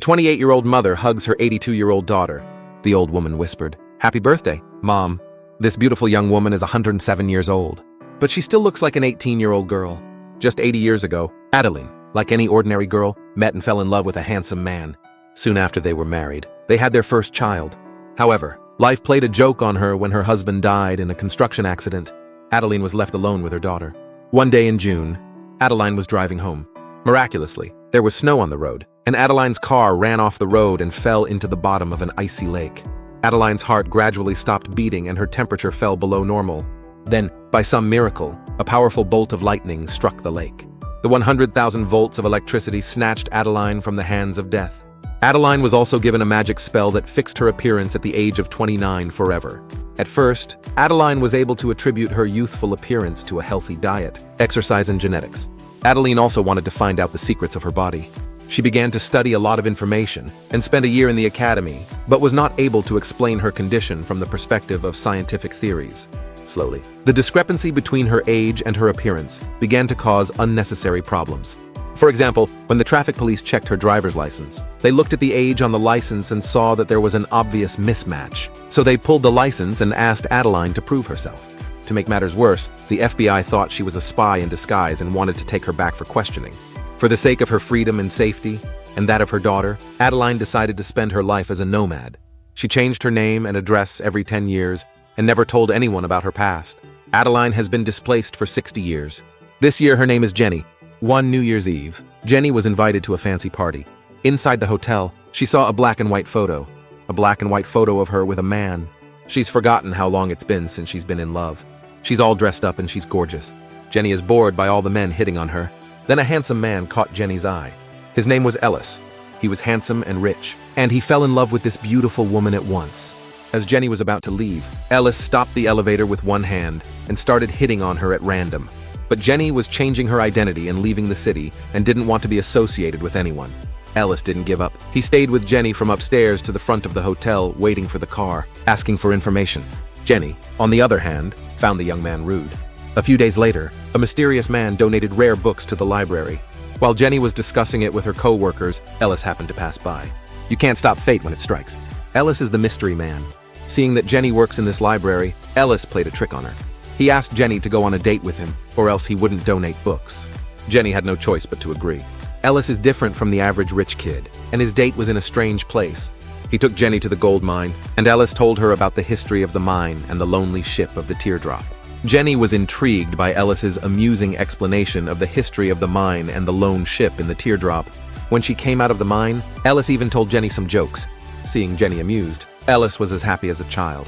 28-year-old mother hugs her 82-year-old daughter. The old woman whispered, "Happy birthday, Mom." This beautiful young woman is 107 years old, but she still looks like an 18-year-old girl. Just 80 years ago, Adaline, like any ordinary girl, met and fell in love with a handsome man. Soon after they were married, they had their first child. However, life played a joke on her when her husband died in a construction accident. Adaline was left alone with her daughter. One day in June, Adaline was driving home. Miraculously, there was snow on the road, and Adaline's car ran off the road and fell into the bottom of an icy lake. Adaline's heart gradually stopped beating and her temperature fell below normal. Then, by some miracle, a powerful bolt of lightning struck the lake. The 100,000 volts of electricity snatched Adaline from the hands of death. Adaline was also given a magic spell that fixed her appearance at the age of 29 forever. At first, Adaline was able to attribute her youthful appearance to a healthy diet, exercise, and genetics. Adaline also wanted to find out the secrets of her body. She began to study a lot of information and spent a year in the academy, but was not able to explain her condition from the perspective of scientific theories. Slowly, the discrepancy between her age and her appearance began to cause unnecessary problems. For example, when the traffic police checked her driver's license, they looked at the age on the license and saw that there was an obvious mismatch. So they pulled the license and asked Adaline to prove herself. To make matters worse, the FBI thought she was a spy in disguise and wanted to take her back for questioning. For the sake of her freedom and safety, and that of her daughter, Adaline decided to spend her life as a nomad. She changed her name and address every 10 years and never told anyone about her past. Adaline has been displaced for 60 years. This year her name is Jenny. One New Year's Eve, Jenny was invited to a fancy party. Inside the hotel, she saw a black and white photo. A black and white photo of her with a man. She's forgotten how long it's been since she's been in love. She's all dressed up and she's gorgeous. Jenny is bored by all the men hitting on her. Then a handsome man caught Jenny's eye. His name was Ellis. He was handsome and rich, and he fell in love with this beautiful woman at once. As Jenny was about to leave, Ellis stopped the elevator with one hand and started hitting on her at random. But Jenny was changing her identity and leaving the city and didn't want to be associated with anyone. Ellis didn't give up. He stayed with Jenny from upstairs to the front of the hotel, waiting for the car, asking for information. Jenny, on the other hand, found the young man rude. A few days later, a mysterious man donated rare books to the library. While Jenny was discussing it with her co-workers, Ellis happened to pass by. You can't stop fate when it strikes. Ellis is the mystery man. Seeing that Jenny works in this library, Ellis played a trick on her. He asked Jenny to go on a date with him, or else he wouldn't donate books. Jenny had no choice but to agree. Ellis is different from the average rich kid, and his date was in a strange place. He took Jenny to the gold mine, and Ellis told her about the history of the mine and the lonely ship of the teardrop. Jenny was intrigued by Ellis's amusing explanation of the history of the mine and the lone ship in the teardrop. When she came out of the mine, Ellis even told Jenny some jokes. Seeing Jenny amused, Ellis was as happy as a child.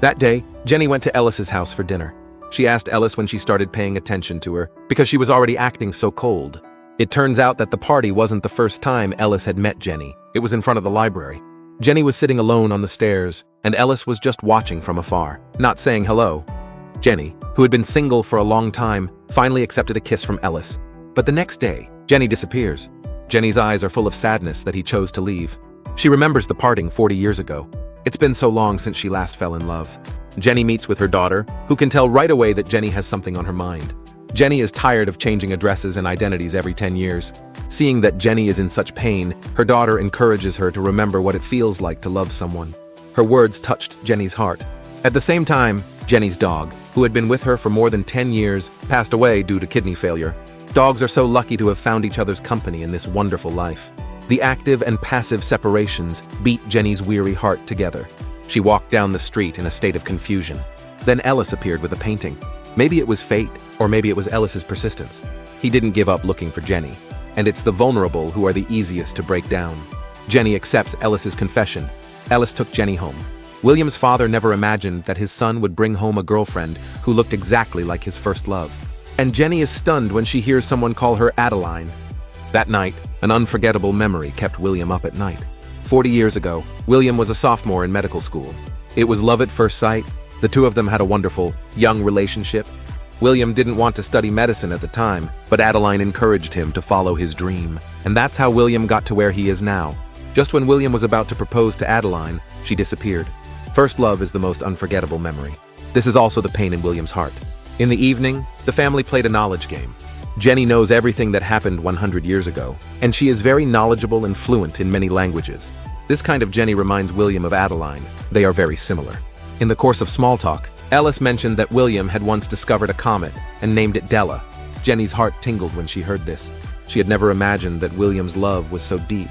That day, Jenny went to Ellis's house for dinner. She asked Ellis when she started paying attention to her, because she was already acting so cold. It turns out that the party wasn't the first time Ellis had met Jenny. It was in front of the library. Jenny was sitting alone on the stairs, and Ellis was just watching from afar, not saying hello. Jenny, who had been single for a long time, finally accepted a kiss from Ellis. But the next day, Jenny disappears. Jenny's eyes are full of sadness that he chose to leave. She remembers the parting 40 years ago. It's been so long since she last fell in love. Jenny meets with her daughter, who can tell right away that Jenny has something on her mind. Jenny is tired of changing addresses and identities every 10 years. Seeing that Jenny is in such pain, her daughter encourages her to remember what it feels like to love someone. Her words touched Jenny's heart. At the same time, Jenny's dog, who had been with her for more than 10 years, passed away due to kidney failure. Dogs are so lucky to have found each other's company in this wonderful life. The active and passive separations beat Jenny's weary heart together. She walked down the street in a state of confusion. Then Ellis appeared with a painting. Maybe it was fate, or maybe it was Ellis's persistence. He didn't give up looking for Jenny. And it's the vulnerable who are the easiest to break down. Jenny accepts Ellis's confession. Ellis took Jenny home. William's father never imagined that his son would bring home a girlfriend who looked exactly like his first love. And Jenny is stunned when she hears someone call her Adaline. That night, an unforgettable memory kept William up at night. 40 years ago, William was a sophomore in medical school. It was love at first sight. The two of them had a wonderful, young relationship. William didn't want to study medicine at the time, but Adaline encouraged him to follow his dream. And that's how William got to where he is now. Just when William was about to propose to Adaline, she disappeared. First love is the most unforgettable memory. This is also the pain in William's heart. In the evening, the family played a knowledge game. Jenny knows everything that happened 100 years ago, and she is very knowledgeable and fluent in many languages. This kind of Jenny reminds William of Adaline. They are very similar. In the course of small talk, Ellis mentioned that William had once discovered a comet and named it Della. Jenny's heart tingled when she heard this. She had never imagined that William's love was so deep.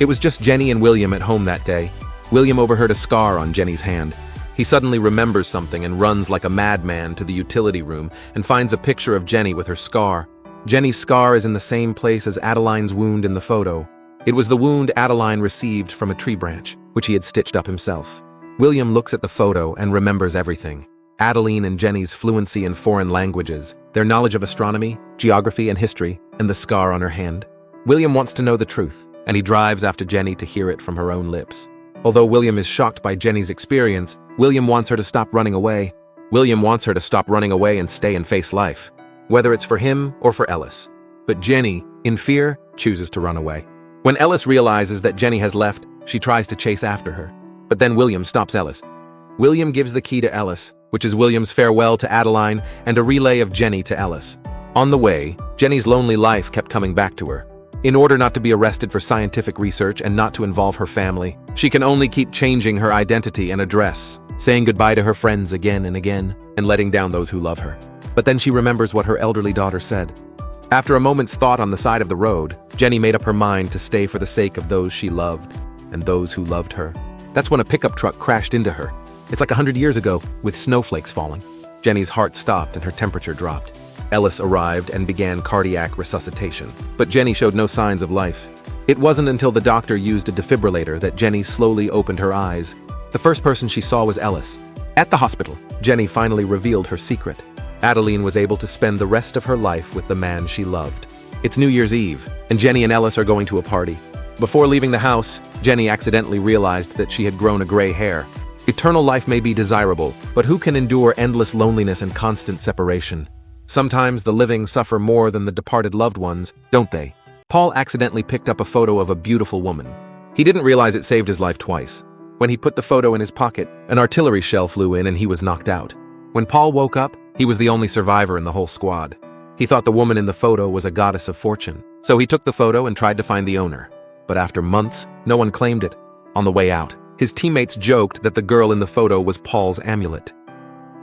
It was just Jenny and William at home that day. William overheard a scar on Jenny's hand. He suddenly remembers something and runs like a madman to the utility room and finds a picture of Jenny with her scar. Jenny's scar is in the same place as Adaline's wound in the photo. It was the wound Adaline received from a tree branch, which he had stitched up himself. William looks at the photo and remembers everything. Adaline and Jenny's fluency in foreign languages, their knowledge of astronomy, geography, and history, and the scar on her hand. William wants to know the truth, and he drives after Jenny to hear it from her own lips. Although William is shocked by Jenny's experience, William wants her to stop running away. William wants her to stop running away and stay and face life, whether it's for him or for Ellis. But Jenny, in fear, chooses to run away. When Ellis realizes that Jenny has left, she tries to chase after her. But then William stops Ellis. William gives the key to Ellis, which is William's farewell to Adaline and a relay of Jenny to Ellis. On the way, Jenny's lonely life kept coming back to her. In order not to be arrested for scientific research and not to involve her family, she can only keep changing her identity and address, saying goodbye to her friends again and again, and letting down those who love her. But then she remembers what her elderly daughter said. After a moment's thought on the side of the road, Jenny made up her mind to stay for the sake of those she loved, and those who loved her. That's when a pickup truck crashed into her. It's like 100 years ago, with snowflakes falling. Jenny's heart stopped and her temperature dropped. Ellis arrived and began cardiac resuscitation, but Jenny showed no signs of life. It wasn't until the doctor used a defibrillator that Jenny slowly opened her eyes. The first person she saw was Ellis. At the hospital, Jenny finally revealed her secret. Adaline was able to spend the rest of her life with the man she loved. It's New Year's Eve, and Jenny and Ellis are going to a party. Before leaving the house, Jenny accidentally realized that she had grown a gray hair. Eternal life may be desirable, but who can endure endless loneliness and constant separation? Sometimes the living suffer more than the departed loved ones, don't they? Paul accidentally picked up a photo of a beautiful woman. He didn't realize it saved his life twice. When he put the photo in his pocket, an artillery shell flew in and he was knocked out. When Paul woke up, he was the only survivor in the whole squad. He thought the woman in the photo was a goddess of fortune, so he took the photo and tried to find the owner. But after months, no one claimed it. On the way out, his teammates joked that the girl in the photo was Paul's amulet.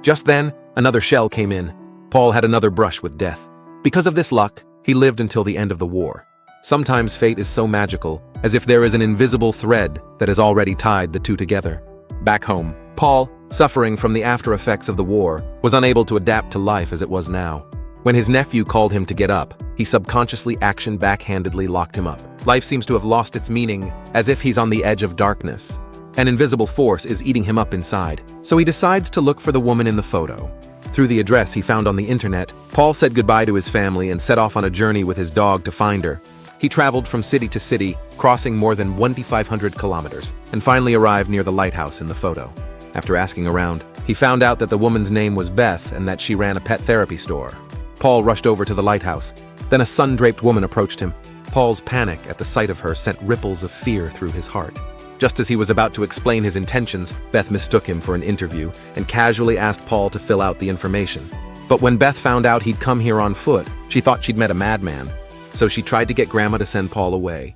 Just then, another shell came in. Paul had another brush with death. Because of this luck, he lived until the end of the war. Sometimes fate is so magical, as if there is an invisible thread that has already tied the two together. Back home, Paul, suffering from the after effects of the war, was unable to adapt to life as it was now. When his nephew called him to get up, he subconsciously backhandedly locked him up. Life seems to have lost its meaning, as if he's on the edge of darkness. An invisible force is eating him up inside, so he decides to look for the woman in the photo. Through the address he found on the internet, Paul said goodbye to his family and set off on a journey with his dog to find her. He traveled from city to city, crossing more than 2,500 kilometers, and finally arrived near the lighthouse in the photo. After asking around, he found out that the woman's name was Beth and that she ran a pet therapy store. Paul rushed over to the lighthouse. Then a sun-draped woman approached him. Paul's panic at the sight of her sent ripples of fear through his heart. Just as he was about to explain his intentions, Beth mistook him for an interview and casually asked Paul to fill out the information. But when Beth found out he'd come here on foot, she thought she'd met a madman. So she tried to get Grandma to send Paul away.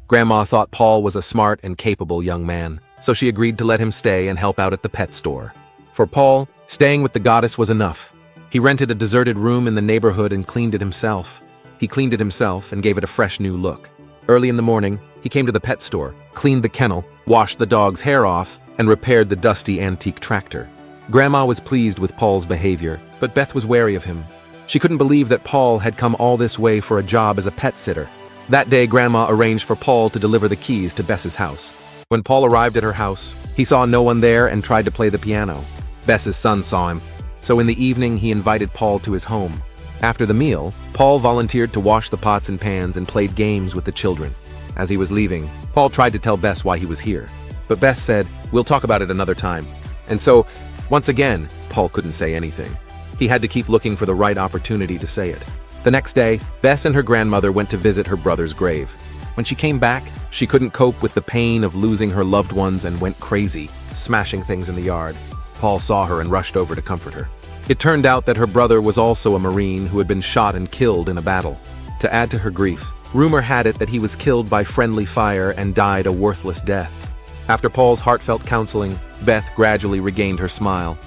Grandma thought Paul was a smart and capable young man, so she agreed to let him stay and help out at the pet store. For Paul, staying with the goddess was enough. He rented a deserted room in the neighborhood and cleaned it himself. He cleaned it himself and gave it a fresh new look. Early in the morning, he came to the pet store, cleaned the kennel, washed the dog's hair off, and repaired the dusty antique tractor. Grandma was pleased with Paul's behavior, but Beth was wary of him. She couldn't believe that Paul had come all this way for a job as a pet sitter. That day, Grandma arranged for Paul to deliver the keys to Bess's house. When Paul arrived at her house, he saw no one there and tried to play the piano. Bess's son saw him, so in the evening he invited Paul to his home. After the meal, Paul volunteered to wash the pots and pans and played games with the children. As he was leaving, Paul tried to tell Bess why he was here, but Bess said, "We'll talk about it another time." And so, once again, Paul couldn't say anything. He had to keep looking for the right opportunity to say it. The next day, Bess and her grandmother went to visit her brother's grave. When she came back, she couldn't cope with the pain of losing her loved ones and went crazy, smashing things in the yard. Paul saw her and rushed over to comfort her. It turned out that her brother was also a Marine who had been shot and killed in a battle. To add to her grief, rumor had it that he was killed by friendly fire and died a worthless death. After Paul's heartfelt counseling, Beth gradually regained her smile.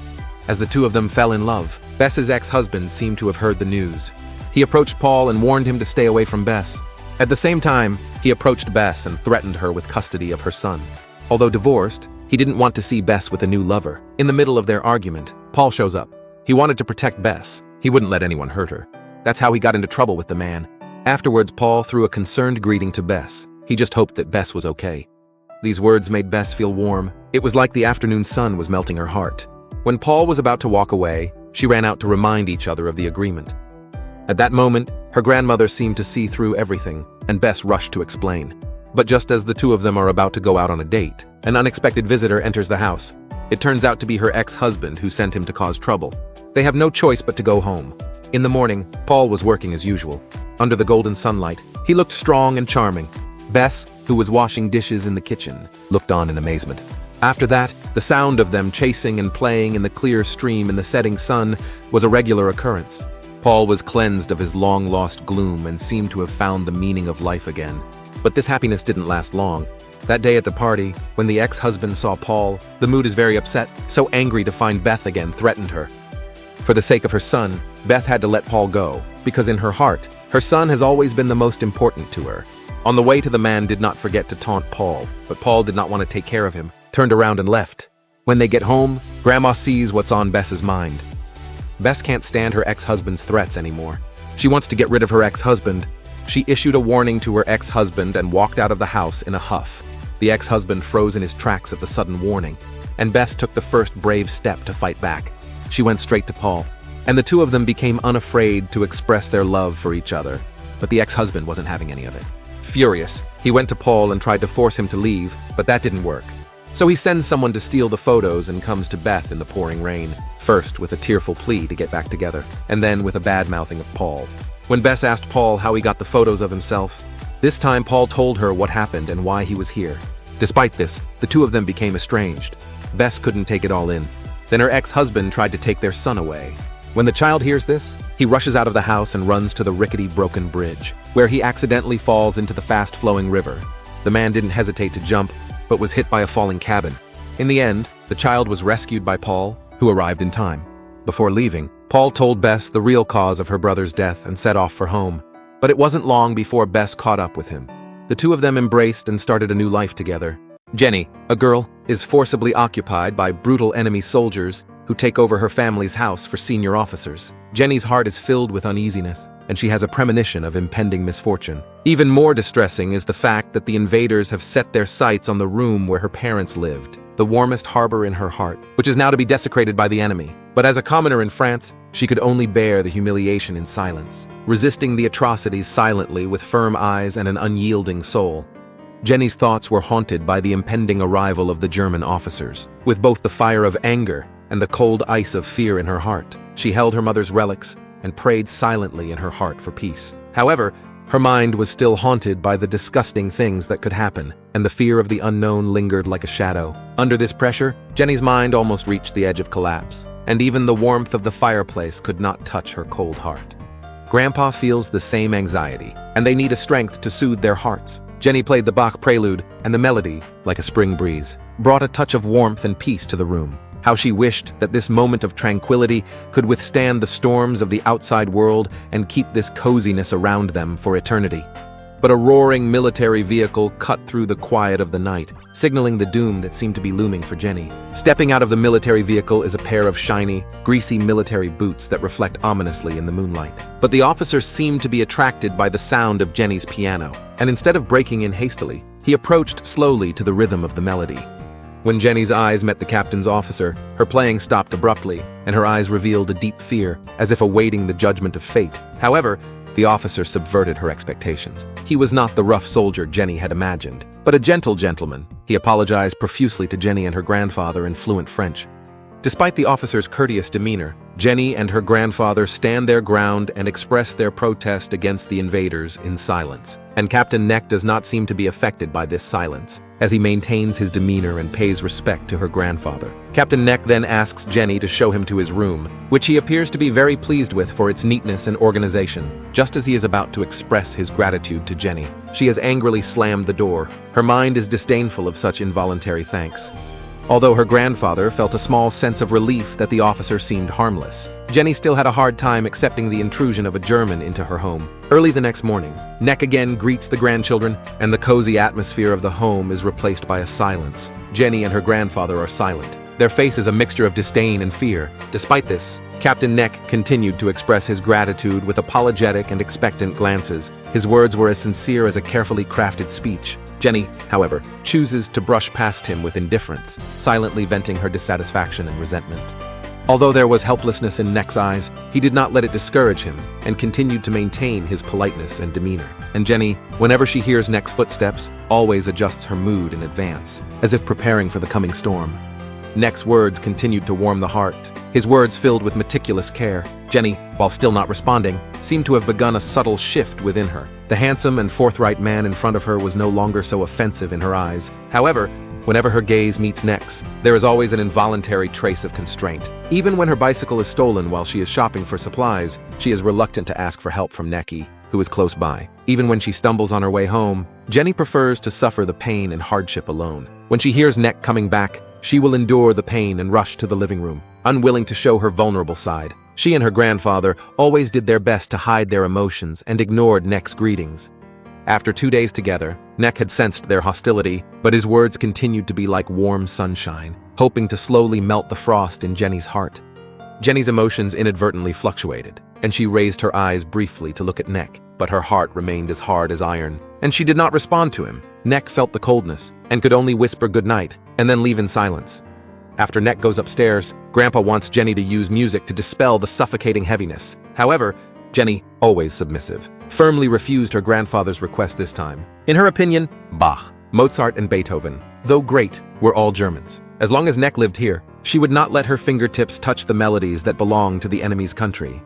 As the two of them fell in love, Bess's ex-husband seemed to have heard the news. He approached Paul and warned him to stay away from Bess. At the same time, he approached Bess and threatened her with custody of her son. Although divorced, he didn't want to see Bess with a new lover. In the middle of their argument, Paul shows up. He wanted to protect Bess. He wouldn't let anyone hurt her. That's how he got into trouble with the man. Afterwards, Paul threw a concerned greeting to Bess. He just hoped that Bess was okay. These words made Bess feel warm. It was like the afternoon sun was melting her heart. When Paul was about to walk away, she ran out to remind each other of the agreement. At that moment, her grandmother seemed to see through everything, and Bess rushed to explain. But just as the two of them are about to go out on a date, an unexpected visitor enters the house. It turns out to be her ex-husband who sent him to cause trouble. They have no choice but to go home. In the morning, Paul was working as usual. Under the golden sunlight, he looked strong and charming. Bess, who was washing dishes in the kitchen, looked on in amazement. After that, the sound of them chasing and playing in the clear stream in the setting sun was a regular occurrence. Paul was cleansed of his long-lost gloom and seemed to have found the meaning of life again. But this happiness didn't last long. That day at the party, when the ex-husband saw Paul, the mood is very upset, so angry to find Beth again threatened her. For the sake of her son, Beth had to let Paul go, because in her heart, her son has always been the most important to her. On the way to the man did not forget to taunt Paul, but Paul did not want to take care of him, turned around and left. When they get home, Grandma sees what's on Bess's mind. Bess can't stand her ex-husband's threats anymore. She wants to get rid of her ex-husband. She issued a warning to her ex-husband and walked out of the house in a huff. The ex-husband froze in his tracks at the sudden warning, and Bess took the first brave step to fight back. She went straight to Paul, and the two of them became unafraid to express their love for each other. But the ex-husband wasn't having any of it. Furious, he went to Paul and tried to force him to leave, but that didn't work. So he sends someone to steal the photos and comes to Beth in the pouring rain, first with a tearful plea to get back together, and then with a bad-mouthing of Paul. When Bess asked Paul how he got the photos of himself, this time Paul told her what happened and why he was here. Despite this, the two of them became estranged. Bess couldn't take it all in. Then her ex-husband tried to take their son away. When the child hears this, he rushes out of the house and runs to the rickety broken bridge, where he accidentally falls into the fast-flowing river. The man didn't hesitate to jump, but was hit by a falling cabin. In the end, the child was rescued by Paul, who arrived in time. Before leaving, Paul told Bess the real cause of her brother's death and set off for home. But it wasn't long before Bess caught up with him. The two of them embraced and started a new life together. Jenny, a girl, is forcibly occupied by brutal enemy soldiers who take over her family's house for senior officers. Jenny's heart is filled with uneasiness, and she has a premonition of impending misfortune. Even more distressing is the fact that the invaders have set their sights on the room where her parents lived, the warmest harbor in her heart, which is now to be desecrated by the enemy. But as a commoner in France, she could only bear the humiliation in silence, resisting the atrocities silently with firm eyes and an unyielding soul. Jenny's thoughts were haunted by the impending arrival of the German officers. With both the fire of anger and the cold ice of fear in her heart, she held her mother's relics and prayed silently in her heart for peace. However, her mind was still haunted by the disgusting things that could happen, and the fear of the unknown lingered like a shadow. Under this pressure, Jenny's mind almost reached the edge of collapse, and even the warmth of the fireplace could not touch her cold heart. Grandpa feels the same anxiety, and they need a strength to soothe their hearts. Jenny played the Bach prelude, and the melody, like a spring breeze, brought a touch of warmth and peace to the room. How she wished that this moment of tranquility could withstand the storms of the outside world and keep this coziness around them for eternity. But a roaring military vehicle cut through the quiet of the night, signaling the doom that seemed to be looming for Jenny. Stepping out of the military vehicle is a pair of shiny, greasy military boots that reflect ominously in the moonlight. But the officer seemed to be attracted by the sound of Jenny's piano, and instead of breaking in hastily, he approached slowly to the rhythm of the melody. When Jenny's eyes met the captain's officer, her playing stopped abruptly, and her eyes revealed a deep fear, as if awaiting the judgment of fate. However, the officer subverted her expectations. He was not the rough soldier Jenny had imagined, but a gentle gentleman. He apologized profusely to Jenny and her grandfather in fluent French. Despite the officer's courteous demeanor, Jenny and her grandfather stand their ground and express their protest against the invaders in silence. And Captain Neck does not seem to be affected by this silence, as he maintains his demeanor and pays respect to her grandfather. Captain Neck then asks Jenny to show him to his room, which he appears to be very pleased with for its neatness and organization. Just as he is about to express his gratitude to Jenny, she has angrily slammed the door. Her mind is disdainful of such involuntary thanks. Although her grandfather felt a small sense of relief that the officer seemed harmless, Jenny still had a hard time accepting the intrusion of a German into her home. Early the next morning, Neck again greets the grandchildren, and the cozy atmosphere of the home is replaced by a silence. Jenny and her grandfather are silent. Their face is a mixture of disdain and fear. Despite this, Captain Neck continued to express his gratitude with apologetic and expectant glances. His words were as sincere as a carefully crafted speech. Jenny, however, chooses to brush past him with indifference, silently venting her dissatisfaction and resentment. Although there was helplessness in Neck's eyes, he did not let it discourage him and continued to maintain his politeness and demeanor. And Jenny, whenever she hears Neck's footsteps, always adjusts her mood in advance, as if preparing for the coming storm. Neck's words continued to warm the heart, his words filled with meticulous care. Jenny, while still not responding, seemed to have begun a subtle shift within her. The handsome and forthright man in front of her was no longer so offensive in her eyes. However, whenever her gaze meets Neck's, there is always an involuntary trace of constraint. Even when her bicycle is stolen while she is shopping for supplies, she is reluctant to ask for help from Necky, who is close by. Even when she stumbles on her way home, Jenny prefers to suffer the pain and hardship alone. When she hears Neck coming back, she will endure the pain and rush to the living room, unwilling to show her vulnerable side. She and her grandfather always did their best to hide their emotions and ignored Neck's greetings. After 2 days together, Neck had sensed their hostility, but his words continued to be like warm sunshine, hoping to slowly melt the frost in Jenny's heart. Jenny's emotions inadvertently fluctuated, and she raised her eyes briefly to look at Neck, but her heart remained as hard as iron, and she did not respond to him. Neck felt the coldness, and could only whisper goodnight, and then leave in silence. After Neck goes upstairs, Grandpa wants Jenny to use music to dispel the suffocating heaviness. However, Jenny, always submissive, firmly refused her grandfather's request this time. In her opinion, Bach, Mozart, and Beethoven, though great, were all Germans. As long as Neck lived here, she would not let her fingertips touch the melodies that belonged to the enemy's country.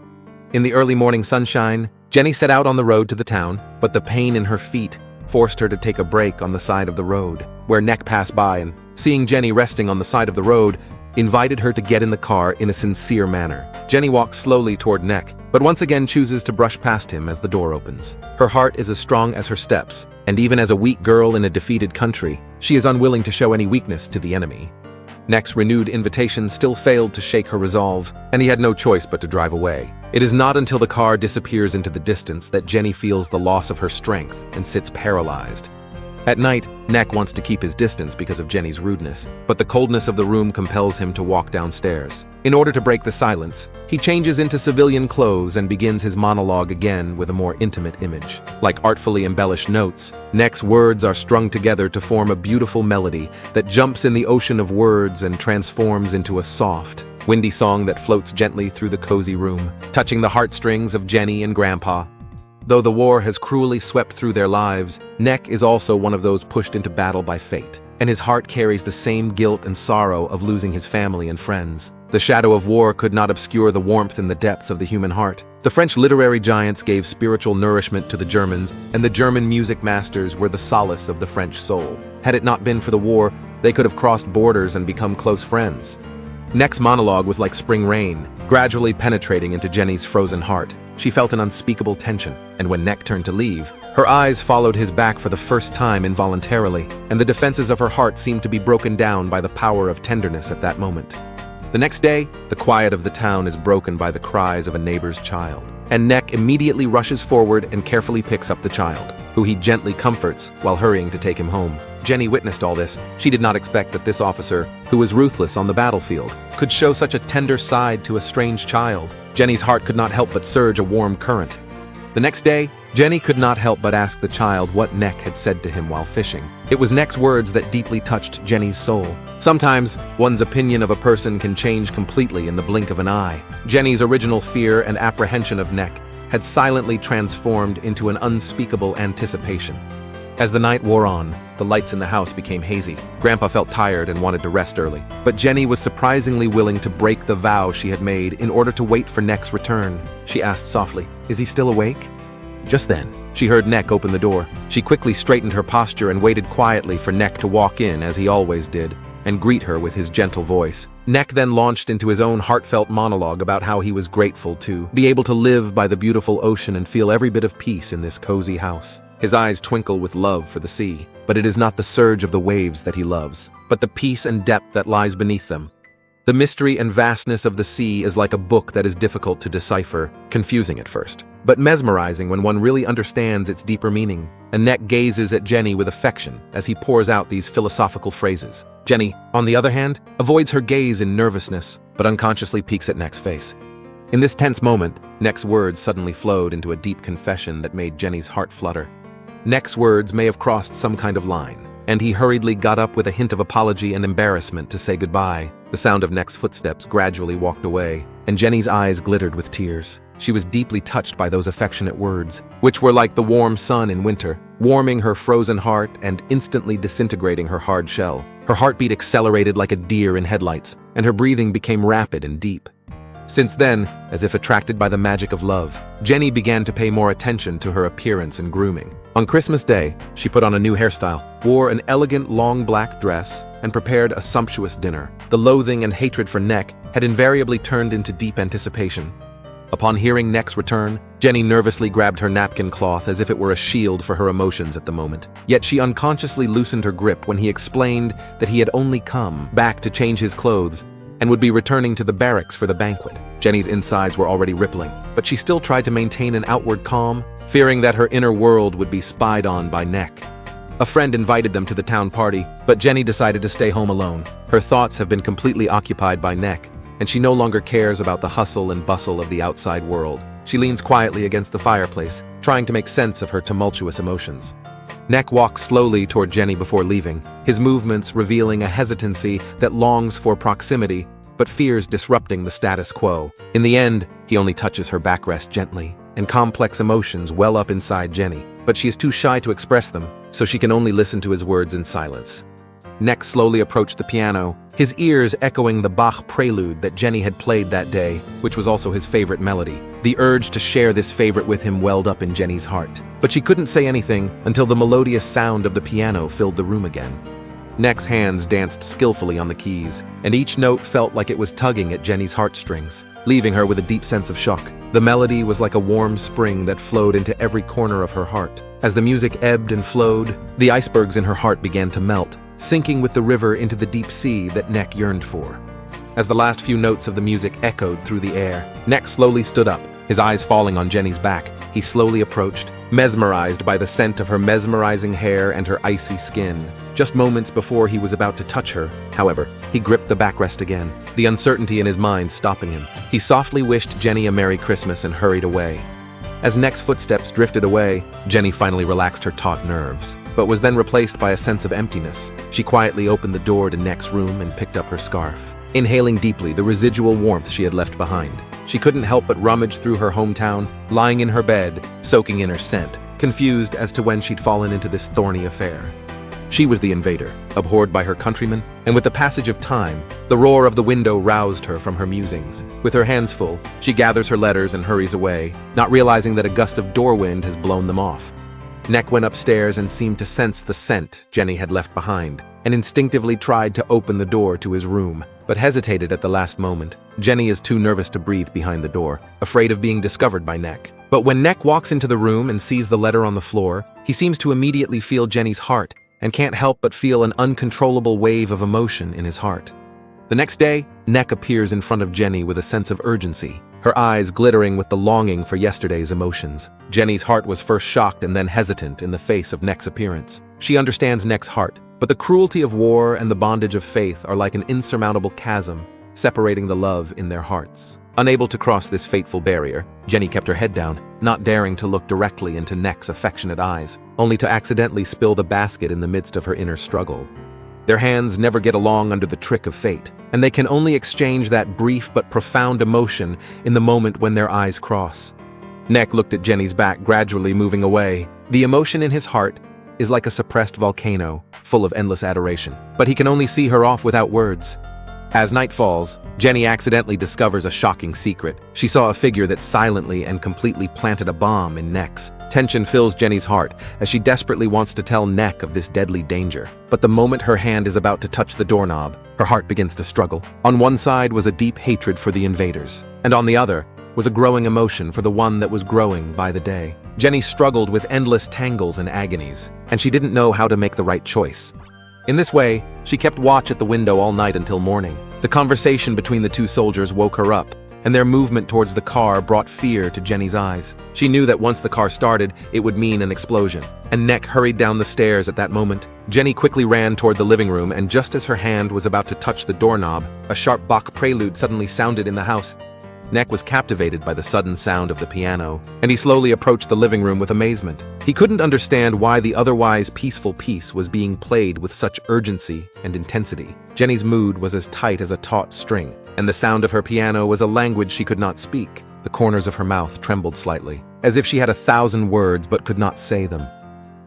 In the early morning sunshine, Jenny set out on the road to the town, but the pain in her feet forced her to take a break on the side of the road, where Neck passed by and, seeing Jenny resting on the side of the road, invited her to get in the car in a sincere manner. Jenny walks slowly toward Neck, but once again chooses to brush past him as the door opens. Her heart is as strong as her steps, and even as a weak girl in a defeated country, she is unwilling to show any weakness to the enemy. Neck's renewed invitation still failed to shake her resolve, and he had no choice but to drive away. It is not until the car disappears into the distance that Jenny feels the loss of her strength and sits paralyzed. At night, Neck wants to keep his distance because of Jenny's rudeness, but the coldness of the room compels him to walk downstairs. In order to break the silence, he changes into civilian clothes and begins his monologue again with a more intimate image. Like artfully embellished notes, Neck's words are strung together to form a beautiful melody that jumps in the ocean of words and transforms into a soft, windy song that floats gently through the cozy room, touching the heartstrings of Jenny and Grandpa. Though the war has cruelly swept through their lives, Neck is also one of those pushed into battle by fate, and his heart carries the same guilt and sorrow of losing his family and friends. The shadow of war could not obscure the warmth in the depths of the human heart. The French literary giants gave spiritual nourishment to the Germans, and the German music masters were the solace of the French soul. Had it not been for the war, they could have crossed borders and become close friends. Neck's monologue was like spring rain, gradually penetrating into Jenny's frozen heart. She felt an unspeakable tension, and when Neck turned to leave, her eyes followed his back for the first time involuntarily, and the defenses of her heart seemed to be broken down by the power of tenderness at that moment. The next day, the quiet of the town is broken by the cries of a neighbor's child, and Neck immediately rushes forward and carefully picks up the child, who he gently comforts while hurrying to take him home. Jenny witnessed all this. She did not expect that this officer, who was ruthless on the battlefield, could show such a tender side to a strange child. Jenny's heart could not help but surge a warm current. The next day, Jenny could not help but ask the child what Neck had said to him while fishing. It was Neck's words that deeply touched Jenny's soul. Sometimes, one's opinion of a person can change completely in the blink of an eye. Jenny's original fear and apprehension of Neck had silently transformed into an unspeakable anticipation. As the night wore on, the lights in the house became hazy. Grandpa felt tired and wanted to rest early. But Jenny was surprisingly willing to break the vow she had made in order to wait for Neck's return. She asked softly, "Is he still awake?" Just then, she heard Neck open the door. She quickly straightened her posture and waited quietly for Neck to walk in, as he always did, and greet her with his gentle voice. Neck then launched into his own heartfelt monologue about how he was grateful to be able to live by the beautiful ocean and feel every bit of peace in this cozy house. His eyes twinkle with love for the sea, but it is not the surge of the waves that he loves, but the peace and depth that lies beneath them. The mystery and vastness of the sea is like a book that is difficult to decipher, confusing at first, but mesmerizing when one really understands its deeper meaning. And Neck gazes at Jenny with affection as he pours out these philosophical phrases. Jenny, on the other hand, avoids her gaze in nervousness, but unconsciously peeks at Neck's face. In this tense moment, Neck's words suddenly flowed into a deep confession that made Jenny's heart flutter. Neck's words may have crossed some kind of line, and he hurriedly got up with a hint of apology and embarrassment to say goodbye. The sound of Neck's footsteps gradually walked away, and Jenny's eyes glittered with tears. She was deeply touched by those affectionate words, which were like the warm sun in winter, warming her frozen heart and instantly disintegrating her hard shell. Her heartbeat accelerated like a deer in headlights, and her breathing became rapid and deep. Since then, as if attracted by the magic of love, Jenny began to pay more attention to her appearance and grooming. On Christmas Day, she put on a new hairstyle, wore an elegant long black dress, and prepared a sumptuous dinner. The loathing and hatred for Neck had invariably turned into deep anticipation. Upon hearing Neck's return, Jenny nervously grabbed her napkin cloth as if it were a shield for her emotions at the moment. Yet she unconsciously loosened her grip when he explained that he had only come back to change his clothes and would be returning to the barracks for the banquet. Jenny's insides were already rippling, but she still tried to maintain an outward calm, fearing that her inner world would be spied on by Neck. A friend invited them to the town party, but Jenny decided to stay home alone. Her thoughts have been completely occupied by Neck, and she no longer cares about the hustle and bustle of the outside world. She leans quietly against the fireplace, trying to make sense of her tumultuous emotions. Neck walks slowly toward Jenny before leaving, his movements revealing a hesitancy that longs for proximity, but fears disrupting the status quo. In the end, he only touches her backrest gently, and complex emotions well up inside Jenny, but she is too shy to express them, so she can only listen to his words in silence. Neck slowly approached the piano, his ears echoing the Bach prelude that Jenny had played that day, which was also his favorite melody. The urge to share this favorite with him welled up in Jenny's heart, but she couldn't say anything until the melodious sound of the piano filled the room again. Neck's hands danced skillfully on the keys, and each note felt like it was tugging at Jenny's heartstrings, leaving her with a deep sense of shock. The melody was like a warm spring that flowed into every corner of her heart. As the music ebbed and flowed, the icebergs in her heart began to melt, sinking with the river into the deep sea that Neck yearned for. As the last few notes of the music echoed through the air, Neck slowly stood up, his eyes falling on Jenny's back. He slowly approached, mesmerized by the scent of her mesmerizing hair and her icy skin. Just moments before he was about to touch her, however, he gripped the backrest again, the uncertainty in his mind stopping him. He softly wished Jenny a Merry Christmas and hurried away. As Neck's footsteps drifted away, Jenny finally relaxed her taut nerves, but was then replaced by a sense of emptiness. She quietly opened the door to Neck's room and picked up her scarf, inhaling deeply the residual warmth she had left behind. She couldn't help but rummage through her hometown, lying in her bed, soaking in her scent, confused as to when she'd fallen into this thorny affair. She was the invader, abhorred by her countrymen, and with the passage of time, the roar of the window roused her from her musings. With her hands full, she gathers her letters and hurries away, not realizing that a gust of door wind has blown them off. Neck went upstairs and seemed to sense the scent Jenny had left behind, and instinctively tried to open the door to his room, but hesitated at the last moment. Jenny is too nervous to breathe behind the door, afraid of being discovered by Neck. But when Neck walks into the room and sees the letter on the floor, he seems to immediately feel Jenny's heart, and can't help but feel an uncontrollable wave of emotion in his heart. The next day, Neck appears in front of Jenny with a sense of urgency, her eyes glittering with the longing for yesterday's emotions. Jenny's heart was first shocked and then hesitant in the face of Neck's appearance. She understands Neck's heart, but the cruelty of war and the bondage of faith are like an insurmountable chasm, separating the love in their hearts. Unable to cross this fateful barrier, Jenny kept her head down, not daring to look directly into Neck's affectionate eyes, only to accidentally spill the basket in the midst of her inner struggle. Their hands never get along under the trick of fate, and they can only exchange that brief but profound emotion in the moment when their eyes cross. Neck looked at Jenny's back, gradually moving away. The emotion in his heart is like a suppressed volcano, full of endless adoration. But he can only see her off without words. As night falls, Jenny accidentally discovers a shocking secret. She saw a figure that silently and completely planted a bomb in Neck's. Tension fills Jenny's heart as she desperately wants to tell Neck of this deadly danger. But the moment her hand is about to touch the doorknob, her heart begins to struggle. On one side was a deep hatred for the invaders, and on the other was a growing emotion for the one that was growing by the day. Jenny struggled with endless tangles and agonies, and she didn't know how to make the right choice. In this way, she kept watch at the window all night until morning. The conversation between the two soldiers woke her up, and their movement towards the car brought fear to Jenny's eyes. She knew that once the car started, it would mean an explosion, and Neck hurried down the stairs at that moment. Jenny quickly ran toward the living room, and just as her hand was about to touch the doorknob, a sharp Bach prelude suddenly sounded in the house. Neck was captivated by the sudden sound of the piano, and he slowly approached the living room with amazement. He couldn't understand why the otherwise peaceful piece was being played with such urgency and intensity. Jenny's mood was as tight as a taut string, and the sound of her piano was a language she could not speak. The corners of her mouth trembled slightly, as if she had 1,000 words but could not say them.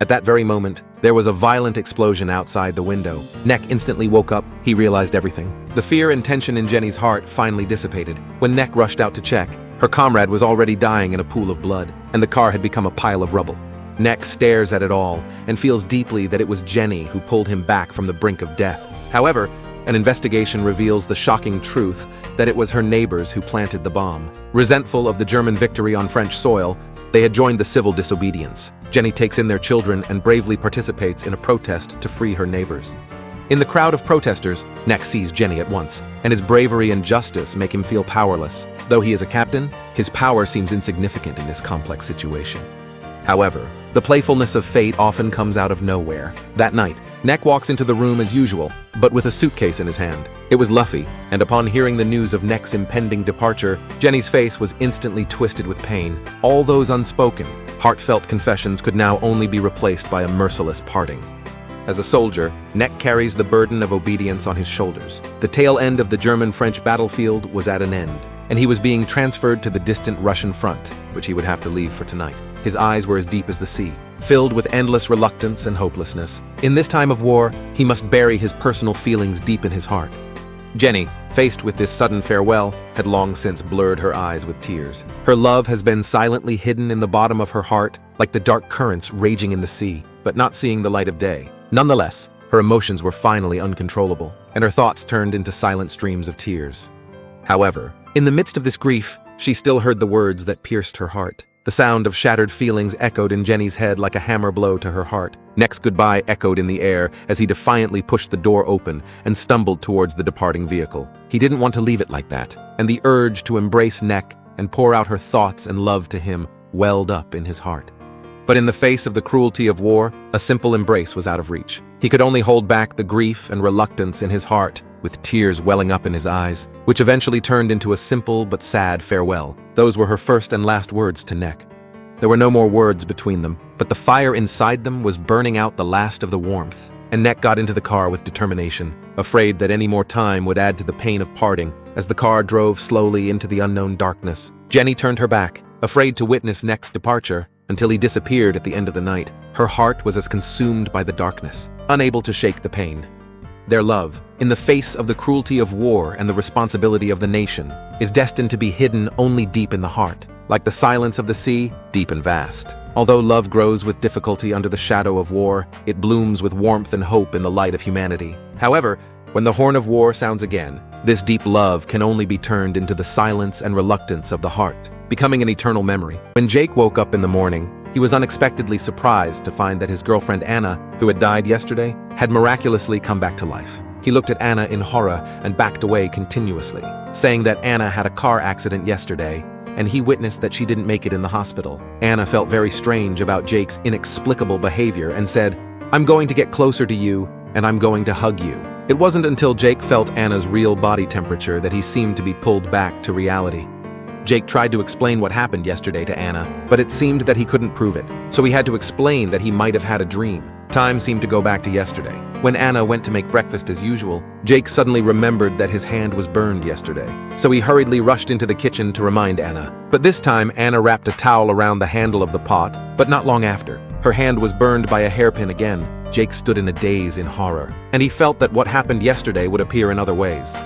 At that very moment, there was a violent explosion outside the window. Neck instantly woke up. He realized everything. The fear and tension in Jenny's heart finally dissipated. When Neck rushed out to check, her comrade was already dying in a pool of blood, and the car had become a pile of rubble. Neck stares at it all and feels deeply that it was Jenny who pulled him back from the brink of death. However, an investigation reveals the shocking truth that it was her neighbors who planted the bomb. Resentful of the German victory on French soil, they had joined the civil disobedience. Jenny takes in their children and bravely participates in a protest to free her neighbors. In the crowd of protesters, Neck sees Jenny at once, and his bravery and justice make him feel powerless. Though he is a captain, his power seems insignificant in this complex situation. However, the playfulness of fate often comes out of nowhere. That night, Neck walks into the room as usual, but with a suitcase in his hand. It was Luffy, and upon hearing the news of Neck's impending departure, Jenny's face was instantly twisted with pain. All those unspoken, heartfelt confessions could now only be replaced by a merciless parting. As a soldier, Neck carries the burden of obedience on his shoulders. The tail end of the German-French battlefield was at an end, and he was being transferred to the distant Russian front, which he would have to leave for tonight. His eyes were as deep as the sea, filled with endless reluctance and hopelessness. In this time of war, he must bury his personal feelings deep in his heart. Jenny, faced with this sudden farewell, had long since blurred her eyes with tears. Her love has been silently hidden in the bottom of her heart, like the dark currents raging in the sea, but not seeing the light of day. Nonetheless, her emotions were finally uncontrollable, and her thoughts turned into silent streams of tears. However, in the midst of this grief, she still heard the words that pierced her heart. The sound of shattered feelings echoed in Jenny's head like a hammer blow to her heart. Neck's goodbye echoed in the air as he defiantly pushed the door open and stumbled towards the departing vehicle. He didn't want to leave it like that, and the urge to embrace Neck and pour out her thoughts and love to him welled up in his heart. But in the face of the cruelty of war, a simple embrace was out of reach. He could only hold back the grief and reluctance in his heart, with tears welling up in his eyes, which eventually turned into a simple but sad farewell. Those were her first and last words to Neck. There were no more words between them, but the fire inside them was burning out the last of the warmth, and Neck got into the car with determination, afraid that any more time would add to the pain of parting. As the car drove slowly into the unknown darkness, Jenny turned her back, afraid to witness Neck's departure, until he disappeared at the end of the night. Her heart was as consumed by the darkness, unable to shake the pain. Their love, in the face of the cruelty of war and the responsibility of the nation, is destined to be hidden only deep in the heart, like the silence of the sea, deep and vast. Although love grows with difficulty under the shadow of war, it blooms with warmth and hope in the light of humanity. However, when the horn of war sounds again, this deep love can only be turned into the silence and reluctance of the heart, becoming an eternal memory. When Jake woke up in the morning, he was unexpectedly surprised to find that his girlfriend Anna, who had died yesterday, had miraculously come back to life. He looked at Anna in horror and backed away continuously, saying that Anna had a car accident yesterday, and he witnessed that she didn't make it in the hospital. Anna felt very strange about Jake's inexplicable behavior and said, "I'm going to get closer to you, and I'm going to hug you." It wasn't until Jake felt Anna's real body temperature that he seemed to be pulled back to reality. Jake tried to explain what happened yesterday to Anna, but it seemed that he couldn't prove it, so he had to explain that he might have had a dream. Time seemed to go back to yesterday. When Anna went to make breakfast as usual, Jake suddenly remembered that his hand was burned yesterday, so he hurriedly rushed into the kitchen to remind Anna. But this time, Anna wrapped a towel around the handle of the pot, but not long after, Her hand was burned by a hairpin again. Jake stood in a daze in horror, and he felt that what happened yesterday would appear in other ways.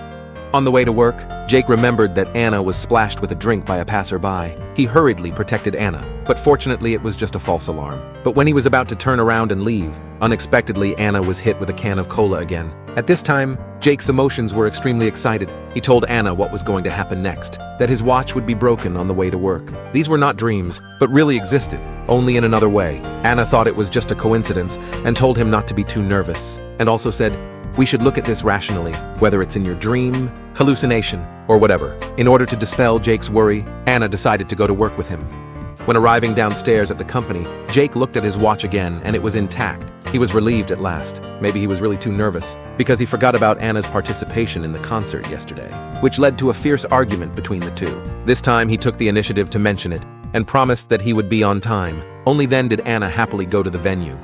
On the way to work, Jake remembered that Anna was splashed with a drink by a passerby. He hurriedly protected Anna, but fortunately it was just a false alarm. But when he was about to turn around and leave, unexpectedly Anna was hit with a can of cola again. At this time, Jake's emotions were extremely excited. He told Anna what was going to happen next, that his watch would be broken on the way to work. These were not dreams, but really existed, only in another way. Anna thought it was just a coincidence and told him not to be too nervous, and also said, "We should look at this rationally, whether it's in your dream, hallucination, or whatever." In order to dispel Jake's worry, Anna decided to go to work with him. When arriving downstairs at the company, Jake looked at his watch again and it was intact. He was relieved at last. Maybe he was really too nervous, because he forgot about Anna's participation in the concert yesterday, which led to a fierce argument between the two. This time he took the initiative to mention it, and promised that he would be on time. Only then did Anna happily go to the venue.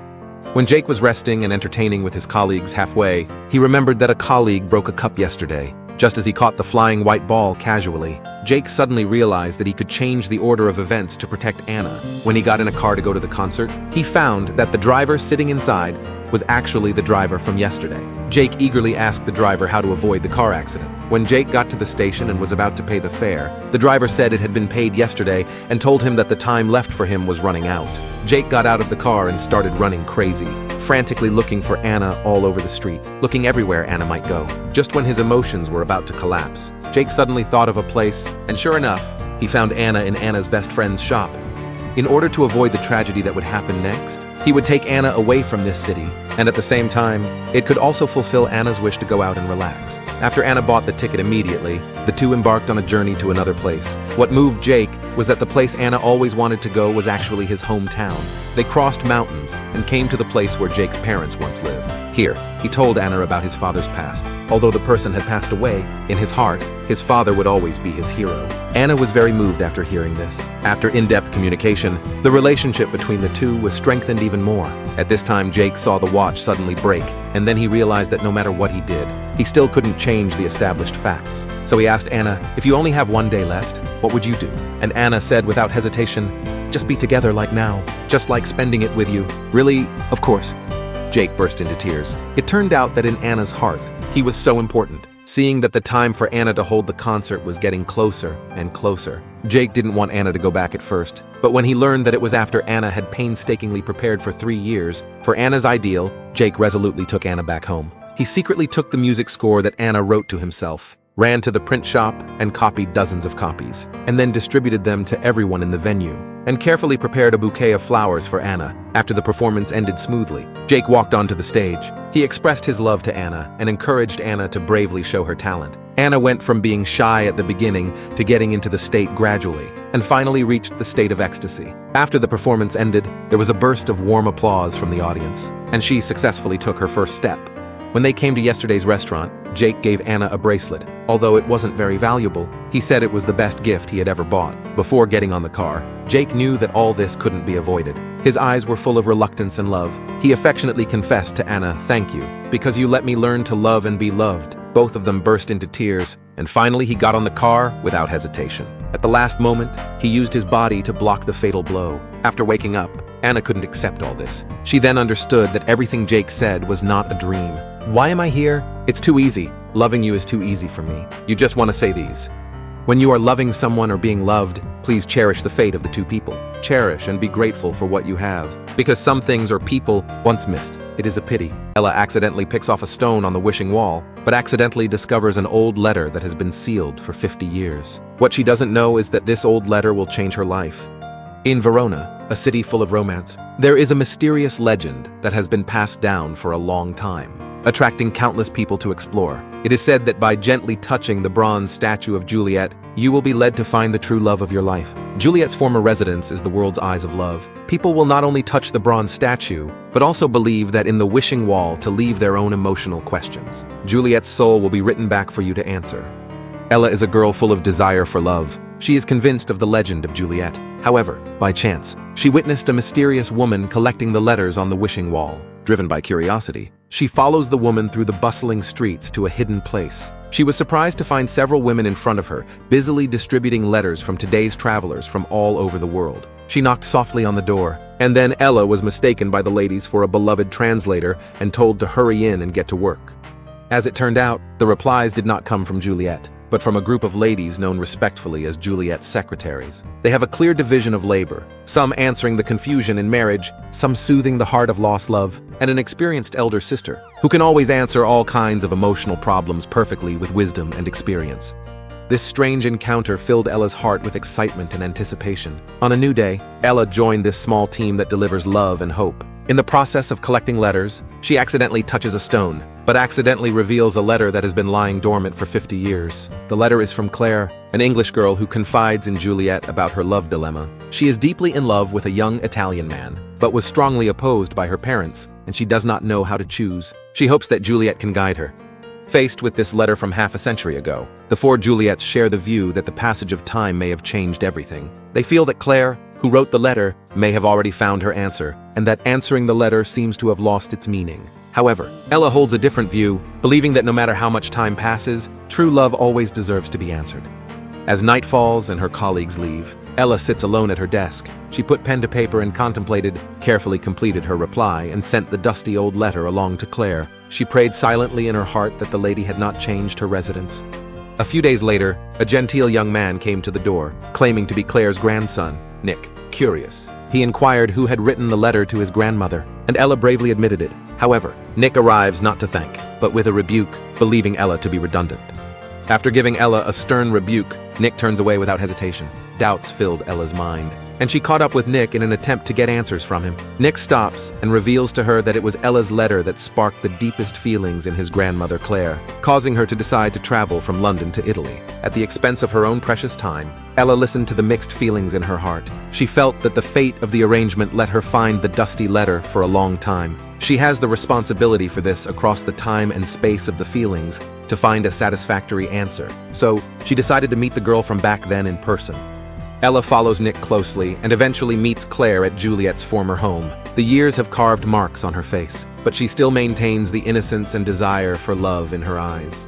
When Jake was resting and entertaining with his colleagues halfway, he remembered that a colleague broke a cup yesterday. Just as he caught the flying white ball casually, Jake suddenly realized that he could change the order of events to protect Anna. When he got in a car to go to the concert, he found that the driver sitting inside was actually the driver from yesterday. Jake eagerly asked the driver how to avoid the car accident. When Jake got to the station and was about to pay the fare, the driver said it had been paid yesterday and told him that the time left for him was running out. Jake got out of the car and started running crazy, frantically looking for Anna all over the street, looking everywhere Anna might go. Just when his emotions were about to collapse, Jake suddenly thought of a place, and sure enough, he found Anna in Anna's best friend's shop. In order to avoid the tragedy that would happen next, he would take Anna away from this city, and at the same time, it could also fulfill Anna's wish to go out and relax. After Anna bought the ticket immediately, the two embarked on a journey to another place. What moved Jake was that the place Anna always wanted to go was actually his hometown. They crossed mountains and came to the place where Jake's parents once lived. Here, he told Anna about his father's past. Although the person had passed away, in his heart, his father would always be his hero. Anna was very moved after hearing this. After in-depth communication, the relationship between the two was strengthened even more. At this time, Jake saw the watch suddenly break, and then he realized that no matter what he did, he still couldn't change the established facts. So he asked Anna, "If you only have one day left, what would you do?" And Anna said without hesitation, "Just be together like now, just like spending it with you." "Really? Of course." Jake burst into tears. It turned out that in Anna's heart, he was so important. Seeing that the time for Anna to hold the concert was getting closer and closer, Jake didn't want Anna to go back at first. But when he learned that it was after Anna had painstakingly prepared for 3 years for Anna's ideal, Jake resolutely took Anna back home. He secretly took the music score that Anna wrote to himself, ran to the print shop and copied dozens of copies, and then distributed them to everyone in the venue, and carefully prepared a bouquet of flowers for Anna. After the performance ended smoothly, Jake walked onto the stage. He expressed his love to Anna and encouraged Anna to bravely show her talent. Anna went from being shy at the beginning to getting into the state gradually, and finally reached the state of ecstasy. After the performance ended, there was a burst of warm applause from the audience, and she successfully took her first step. When they came to yesterday's restaurant, Jake gave Anna a bracelet. Although it wasn't very valuable, he said it was the best gift he had ever bought. Before getting on the car, Jake knew that all this couldn't be avoided. His eyes were full of reluctance and love. He affectionately confessed to Anna, "Thank you, because you let me learn to love and be loved." Both of them burst into tears, and finally he got on the car without hesitation. At the last moment, he used his body to block the fatal blow. After waking up, Anna couldn't accept all this. She then understood that everything Jake said was not a dream. "Why am I here? It's too easy. Loving you is too easy for me. You just want to say these. When you are loving someone or being loved, please cherish the fate of the two people. Cherish and be grateful for what you have. Because some things or people once missed. It is a pity." Ella accidentally picks off a stone on the wishing wall, but accidentally discovers an old letter that has been sealed for 50 years. What she doesn't know is that this old letter will change her life. In Verona, a city full of romance, there is a mysterious legend that has been passed down for a long time, attracting countless people to explore. It is said that by gently touching the bronze statue of Juliet, you will be led to find the true love of your life. Juliet's former residence is the world's eyes of love. People will not only touch the bronze statue, but also believe that in the wishing wall to leave their own emotional questions. Juliet's soul will be written back for you to answer. Ella is a girl full of desire for love. She is convinced of the legend of Juliet. However, by chance, she witnessed a mysterious woman collecting the letters on the wishing wall. Driven by curiosity, she follows the woman through the bustling streets to a hidden place. She was surprised to find several women in front of her, busily distributing letters from today's travelers from all over the world. She knocked softly on the door, And then Ella was mistaken by the ladies for a beloved translator and told to hurry in and get to work. As it turned out, the replies did not come from Juliet, but from a group of ladies known respectfully as Juliet's secretaries. They have a clear division of labor, some answering the confusion in marriage, some soothing the heart of lost love, and an experienced elder sister, who can always answer all kinds of emotional problems perfectly with wisdom and experience. This strange encounter filled Ella's heart with excitement and anticipation. On a new day, Ella joined this small team that delivers love and hope. In the process of collecting letters, she accidentally touches a stone, but accidentally reveals a letter that has been lying dormant for 50 years. The letter is from Claire, an English girl who confides in Juliet about her love dilemma. She is deeply in love with a young Italian man, but was strongly opposed by her parents, and she does not know how to choose. She hopes that Juliet can guide her. Faced with this letter from half a century ago, the four Juliets share the view that the passage of time may have changed everything. They feel that Claire, who wrote the letter, may have already found her answer, and that answering the letter seems to have lost its meaning. However, Ella holds a different view, believing that no matter how much time passes, true love always deserves to be answered. As night falls and her colleagues leave, Ella sits alone at her desk. She put pen to paper and contemplated, carefully completed her reply, and sent the dusty old letter along to Claire. She prayed silently in her heart that the lady had not changed her residence. A few days later, a genteel young man came to the door, claiming to be Claire's grandson, Nick. Curious, he inquired who had written the letter to his grandmother, and Ella bravely admitted it. However, Nick arrives not to thank, but with a rebuke, believing Ella to be redundant. After giving Ella a stern rebuke, Nick turns away without hesitation. Doubts filled Ella's mind, and she caught up with Nick in an attempt to get answers from him. Nick stops and reveals to her that it was Ella's letter that sparked the deepest feelings in his grandmother Claire, causing her to decide to travel from London to Italy. At the expense of her own precious time, Ella listened to the mixed feelings in her heart. She felt that the fate of the arrangement let her find the dusty letter for a long time. She has the responsibility for this across the time and space of the feelings to find a satisfactory answer. So, she decided to meet the girl from back then in person. Ella follows Nick closely and eventually meets Claire at Juliet's former home. The years have carved marks on her face, but she still maintains the innocence and desire for love in her eyes.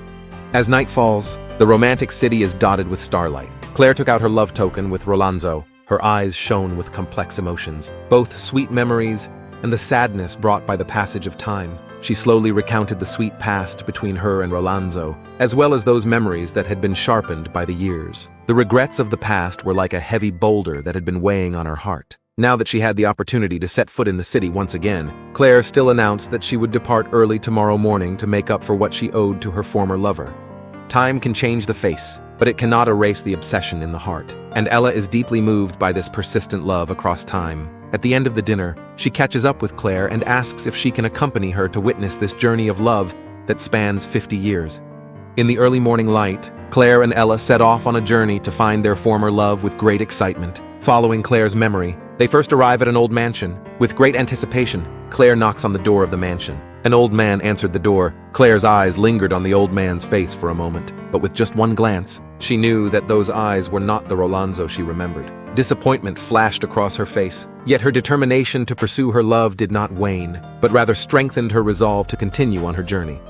As night falls, the romantic city is dotted with starlight. Claire took out her love token with Rolanzo. Her eyes shone with complex emotions, both sweet memories and the sadness brought by the passage of time. She slowly recounted the sweet past between her and Rolanzo, as well as those memories that had been sharpened by the years. The regrets of the past were like a heavy boulder that had been weighing on her heart. Now that she had the opportunity to set foot in the city once again, Claire still announced that she would depart early tomorrow morning to make up for what she owed to her former lover. Time can change the face, but it cannot erase the obsession in the heart, and Ella is deeply moved by this persistent love across time. At the end of the dinner, she catches up with Claire and asks if she can accompany her to witness this journey of love that spans 50 years. In the early morning light, Claire and Ella set off on a journey to find their former love with great excitement. Following Claire's memory, they first arrive at an old mansion. With great anticipation, Claire knocks on the door of the mansion. An old man answered the door. Claire's eyes lingered on the old man's face for a moment, but with just one glance, she knew that those eyes were not the Rolanzo she remembered. Disappointment flashed across her face, yet her determination to pursue her love did not wane, but rather strengthened her resolve to continue on her journey.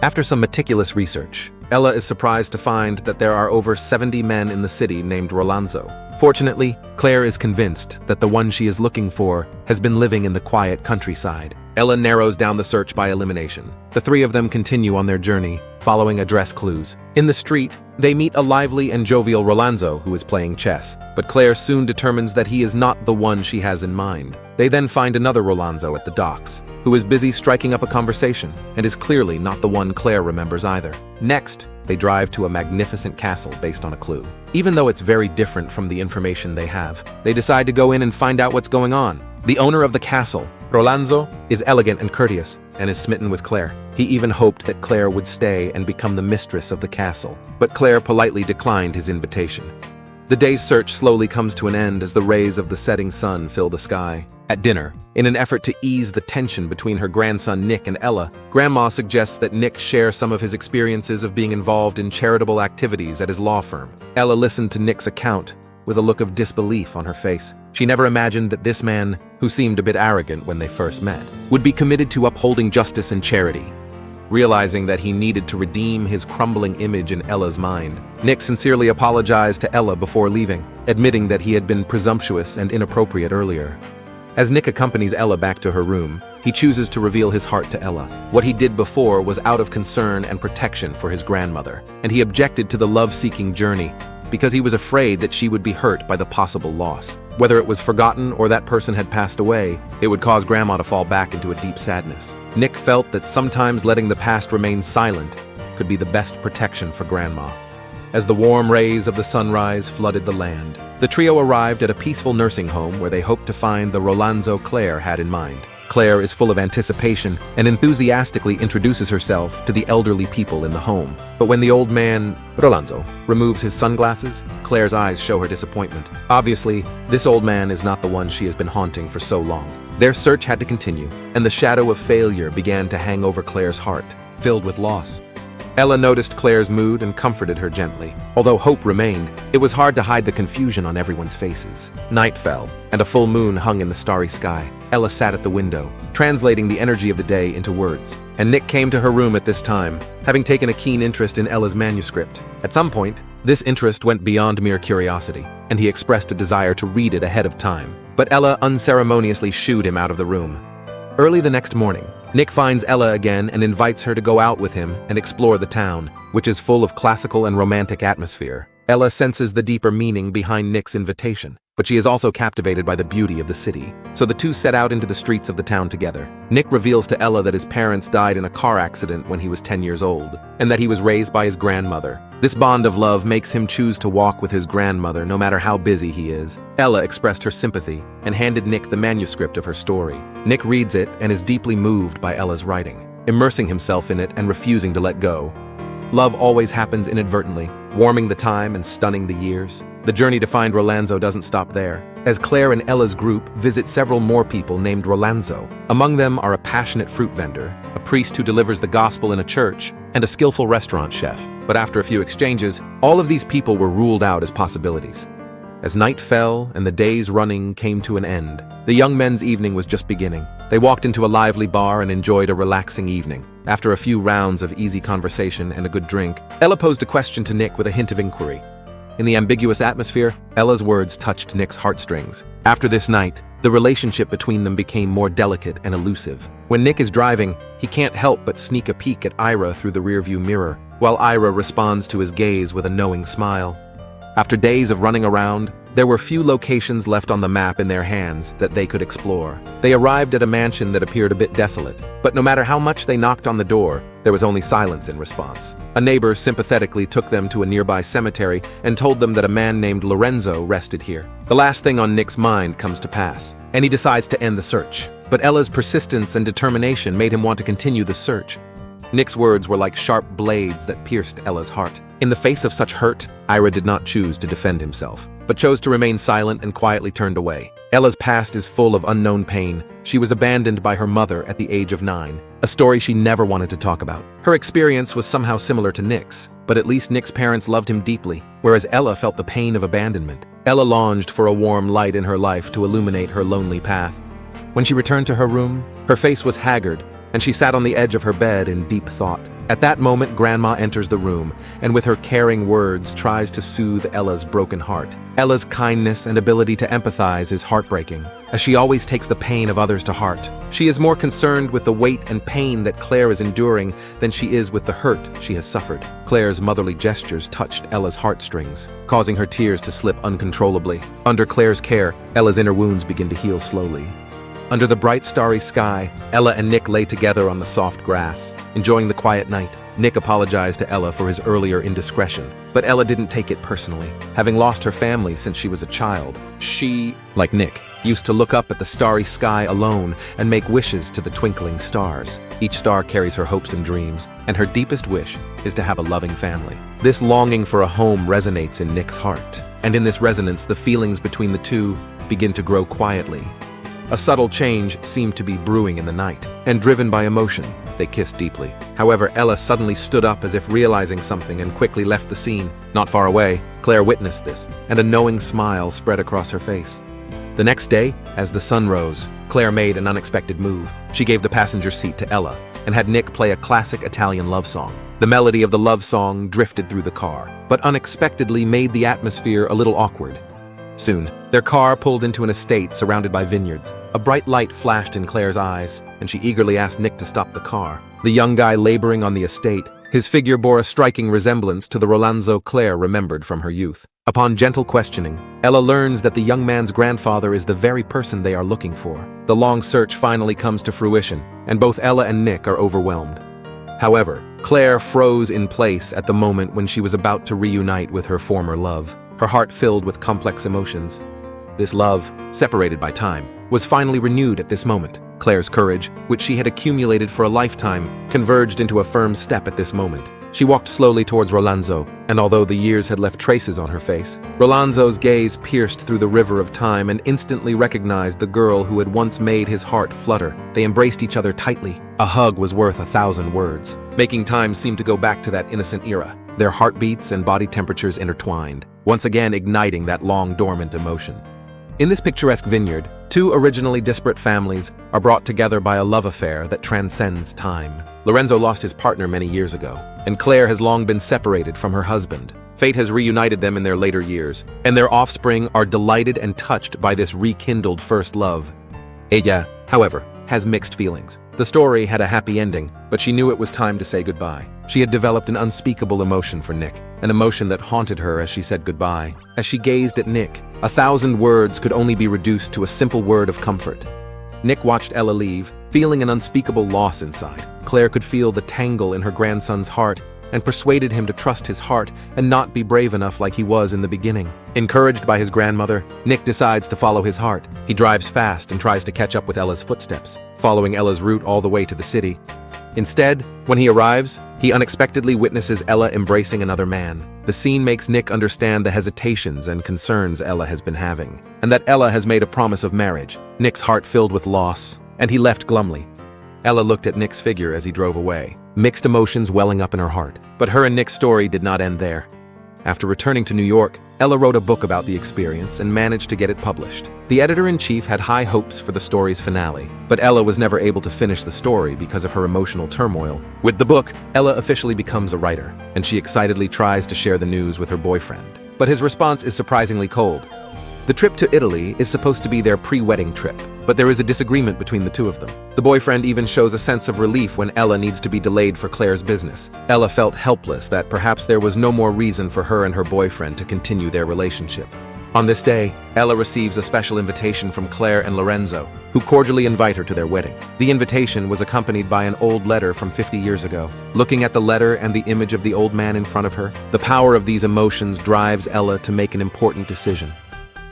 After some meticulous research, Ella is surprised to find that there are over 70 men in the city named Rolanzo. Fortunately, Claire is convinced that the one she is looking for has been living in the quiet countryside. Ella narrows down the search by elimination. The three of them continue on their journey, following address clues. In the street, they meet a lively and jovial Rolanzo who is playing chess, but Claire soon determines that he is not the one she has in mind. They then find another Rolanzo at the docks, who is busy striking up a conversation, and is clearly not the one Claire remembers either. Next, they drive to a magnificent castle based on a clue. Even though it's very different from the information they have, they decide to go in and find out what's going on. The owner of the castle, Rolanzo, is elegant and courteous, and is smitten with Claire. He even hoped that Claire would stay and become the mistress of the castle, but Claire politely declined his invitation. The day's search slowly comes to an end as the rays of the setting sun fill the sky. At dinner, in an effort to ease the tension between her grandson Nick and Ella, Grandma suggests that Nick share some of his experiences of being involved in charitable activities at his law firm. Ella listened to Nick's account with a look of disbelief on her face. She never imagined that this man, who seemed a bit arrogant when they first met, would be committed to upholding justice and charity. Realizing that he needed to redeem his crumbling image in Ella's mind, Nick sincerely apologized to Ella before leaving, admitting that he had been presumptuous and inappropriate earlier. As Nick accompanies Ella back to her room, he chooses to reveal his heart to Ella. What he did before was out of concern and protection for his grandmother, and he objected to the love-seeking journey because he was afraid that she would be hurt by the possible loss. Whether it was forgotten or that person had passed away, it would cause Grandma to fall back into a deep sadness. Nick felt that sometimes letting the past remain silent could be the best protection for Grandma. As the warm rays of the sunrise flooded the land, the trio arrived at a peaceful nursing home where they hoped to find the Rolanzo Claire had in mind. Claire is full of anticipation and enthusiastically introduces herself to the elderly people in the home. But when the old man, Rolanzo, removes his sunglasses, Claire's eyes show her disappointment. Obviously, this old man is not the one she has been haunting for so long. Their search had to continue, and the shadow of failure began to hang over Claire's heart, filled with loss. Ella noticed Claire's mood and comforted her gently. Although hope remained, it was hard to hide the confusion on everyone's faces. Night fell, and a full moon hung in the starry sky. Ella sat at the window, translating the energy of the day into words. And Nick came to her room at this time, having taken a keen interest in Ella's manuscript. At some point, this interest went beyond mere curiosity, and he expressed a desire to read it ahead of time. But Ella unceremoniously shooed him out of the room. Early the next morning, Nick finds Ella again and invites her to go out with him and explore the town, which is full of classical and romantic atmosphere. Ella senses the deeper meaning behind Nick's invitation, but she is also captivated by the beauty of the city. So the two set out into the streets of the town together. Nick reveals to Ella that his parents died in a car accident when he was 10 years old, and that he was raised by his grandmother. This bond of love makes him choose to walk with his grandmother no matter how busy he is. Ella expressed her sympathy and handed Nick the manuscript of her story. Nick reads it and is deeply moved by Ella's writing, immersing himself in it and refusing to let go. Love always happens inadvertently, warming the time and stunning the years. The journey to find Rolanzo doesn't stop there, as Claire and Ella's group visit several more people named Rolanzo. Among them are a passionate fruit vendor, a priest who delivers the gospel in a church, and a skillful restaurant chef. But after a few exchanges, all of these people were ruled out as possibilities. As night fell and the day's running came to an end, the young men's evening was just beginning. They walked into a lively bar and enjoyed a relaxing evening. After a few rounds of easy conversation and a good drink, Ella posed a question to Nick with a hint of inquiry. In the ambiguous atmosphere, Ella's words touched Nick's heartstrings. After this night, the relationship between them became more delicate and elusive. When Nick is driving, he can't help but sneak a peek at Ira through the rearview mirror, while Ira responds to his gaze with a knowing smile. After days of running around, there were few locations left on the map in their hands that they could explore. They arrived at a mansion that appeared a bit desolate, but no matter how much they knocked on the door, there was only silence in response. A neighbor sympathetically took them to a nearby cemetery and told them that a man named Lorenzo rested here. The last thing on Nick's mind comes to pass, and he decides to end the search. But Ella's persistence and determination made him want to continue the search. Nick's words were like sharp blades that pierced Ella's heart. In the face of such hurt, Ira did not choose to defend himself, but chose to remain silent and quietly turned away. Ella's past is full of unknown pain. She was abandoned by her mother at the age of 9, a story she never wanted to talk about. Her experience was somehow similar to Nick's, but at least Nick's parents loved him deeply, whereas Ella felt the pain of abandonment. Ella longed for a warm light in her life to illuminate her lonely path. When she returned to her room, her face was haggard, and she sat on the edge of her bed in deep thought. At that moment, Grandma enters the room, and with her caring words tries to soothe Ella's broken heart. Ella's kindness and ability to empathize is heartbreaking, as she always takes the pain of others to heart. She is more concerned with the weight and pain that Claire is enduring than she is with the hurt she has suffered. Claire's motherly gestures touched Ella's heartstrings, causing her tears to slip uncontrollably. Under Claire's care, Ella's inner wounds begin to heal slowly. Under the bright starry sky, Ella and Nick lay together on the soft grass, enjoying the quiet night. Nick apologized to Ella for his earlier indiscretion, but Ella didn't take it personally. Having lost her family since she was a child, she, like Nick, used to look up at the starry sky alone and make wishes to the twinkling stars. Each star carries her hopes and dreams, and her deepest wish is to have a loving family. This longing for a home resonates in Nick's heart, and in this resonance, the feelings between the two begin to grow quietly. A subtle change seemed to be brewing in the night, and driven by emotion, they kissed deeply. However, Ella suddenly stood up as if realizing something and quickly left the scene. Not far away, Claire witnessed this, and a knowing smile spread across her face. The next day, as the sun rose, Claire made an unexpected move. She gave the passenger seat to Ella, and had Nick play a classic Italian love song. The melody of the love song drifted through the car, but unexpectedly made the atmosphere a little awkward. Soon, their car pulled into an estate surrounded by vineyards. A bright light flashed in Claire's eyes, and she eagerly asked Nick to stop the car. The young guy laboring on the estate, his figure bore a striking resemblance to the Rolanzo Claire remembered from her youth. Upon gentle questioning, Ella learns that the young man's grandfather is the very person they are looking for. The long search finally comes to fruition, and both Ella and Nick are overwhelmed. However, Claire froze in place at the moment when she was about to reunite with her former love, her heart filled with complex emotions. This love, separated by time, was finally renewed at this moment. Claire's courage, which she had accumulated for a lifetime, converged into a firm step at this moment. She walked slowly towards Rolanzo, and although the years had left traces on her face, Rolanzo's gaze pierced through the river of time and instantly recognized the girl who had once made his heart flutter. They embraced each other tightly. A hug was worth 1,000 words, making time seem to go back to that innocent era, their heartbeats and body temperatures intertwined, once again igniting that long-dormant emotion. In this picturesque vineyard, two originally disparate families are brought together by a love affair that transcends time. Lorenzo lost his partner many years ago, and Claire has long been separated from her husband. Fate has reunited them in their later years, and their offspring are delighted and touched by this rekindled first love. Ella, however, has mixed feelings. The story had a happy ending, but she knew it was time to say goodbye. She had developed an unspeakable emotion for Nick, an emotion that haunted her as she said goodbye. As she gazed at Nick, 1,000 words could only be reduced to a simple word of comfort. Nick watched Ella leave, feeling an unspeakable loss inside. Claire could feel the tangle in her grandson's heart and persuaded him to trust his heart and not be brave enough like he was in the beginning. Encouraged by his grandmother, Nick decides to follow his heart. He drives fast and tries to catch up with Ella's footsteps, following Ella's route all the way to the city. Instead, when he arrives, he unexpectedly witnesses Ella embracing another man. The scene makes Nick understand the hesitations and concerns Ella has been having, and that Ella has made a promise of marriage. Nick's heart filled with loss, and he left glumly. Ella looked at Nick's figure as he drove away, mixed emotions welling up in her heart. But her and Nick's story did not end there. After returning to New York, Ella wrote a book about the experience and managed to get it published. The editor-in-chief had high hopes for the story's finale, but Ella was never able to finish the story because of her emotional turmoil. With the book, Ella officially becomes a writer, and she excitedly tries to share the news with her boyfriend. But his response is surprisingly cold. The trip to Italy is supposed to be their pre-wedding trip, but there is a disagreement between the two of them. The boyfriend even shows a sense of relief when Ella needs to be delayed for Claire's business. Ella felt helpless that perhaps there was no more reason for her and her boyfriend to continue their relationship. On this day, Ella receives a special invitation from Claire and Lorenzo, who cordially invite her to their wedding. The invitation was accompanied by an old letter from 50 years ago. Looking at the letter and the image of the old man in front of her, the power of these emotions drives Ella to make an important decision.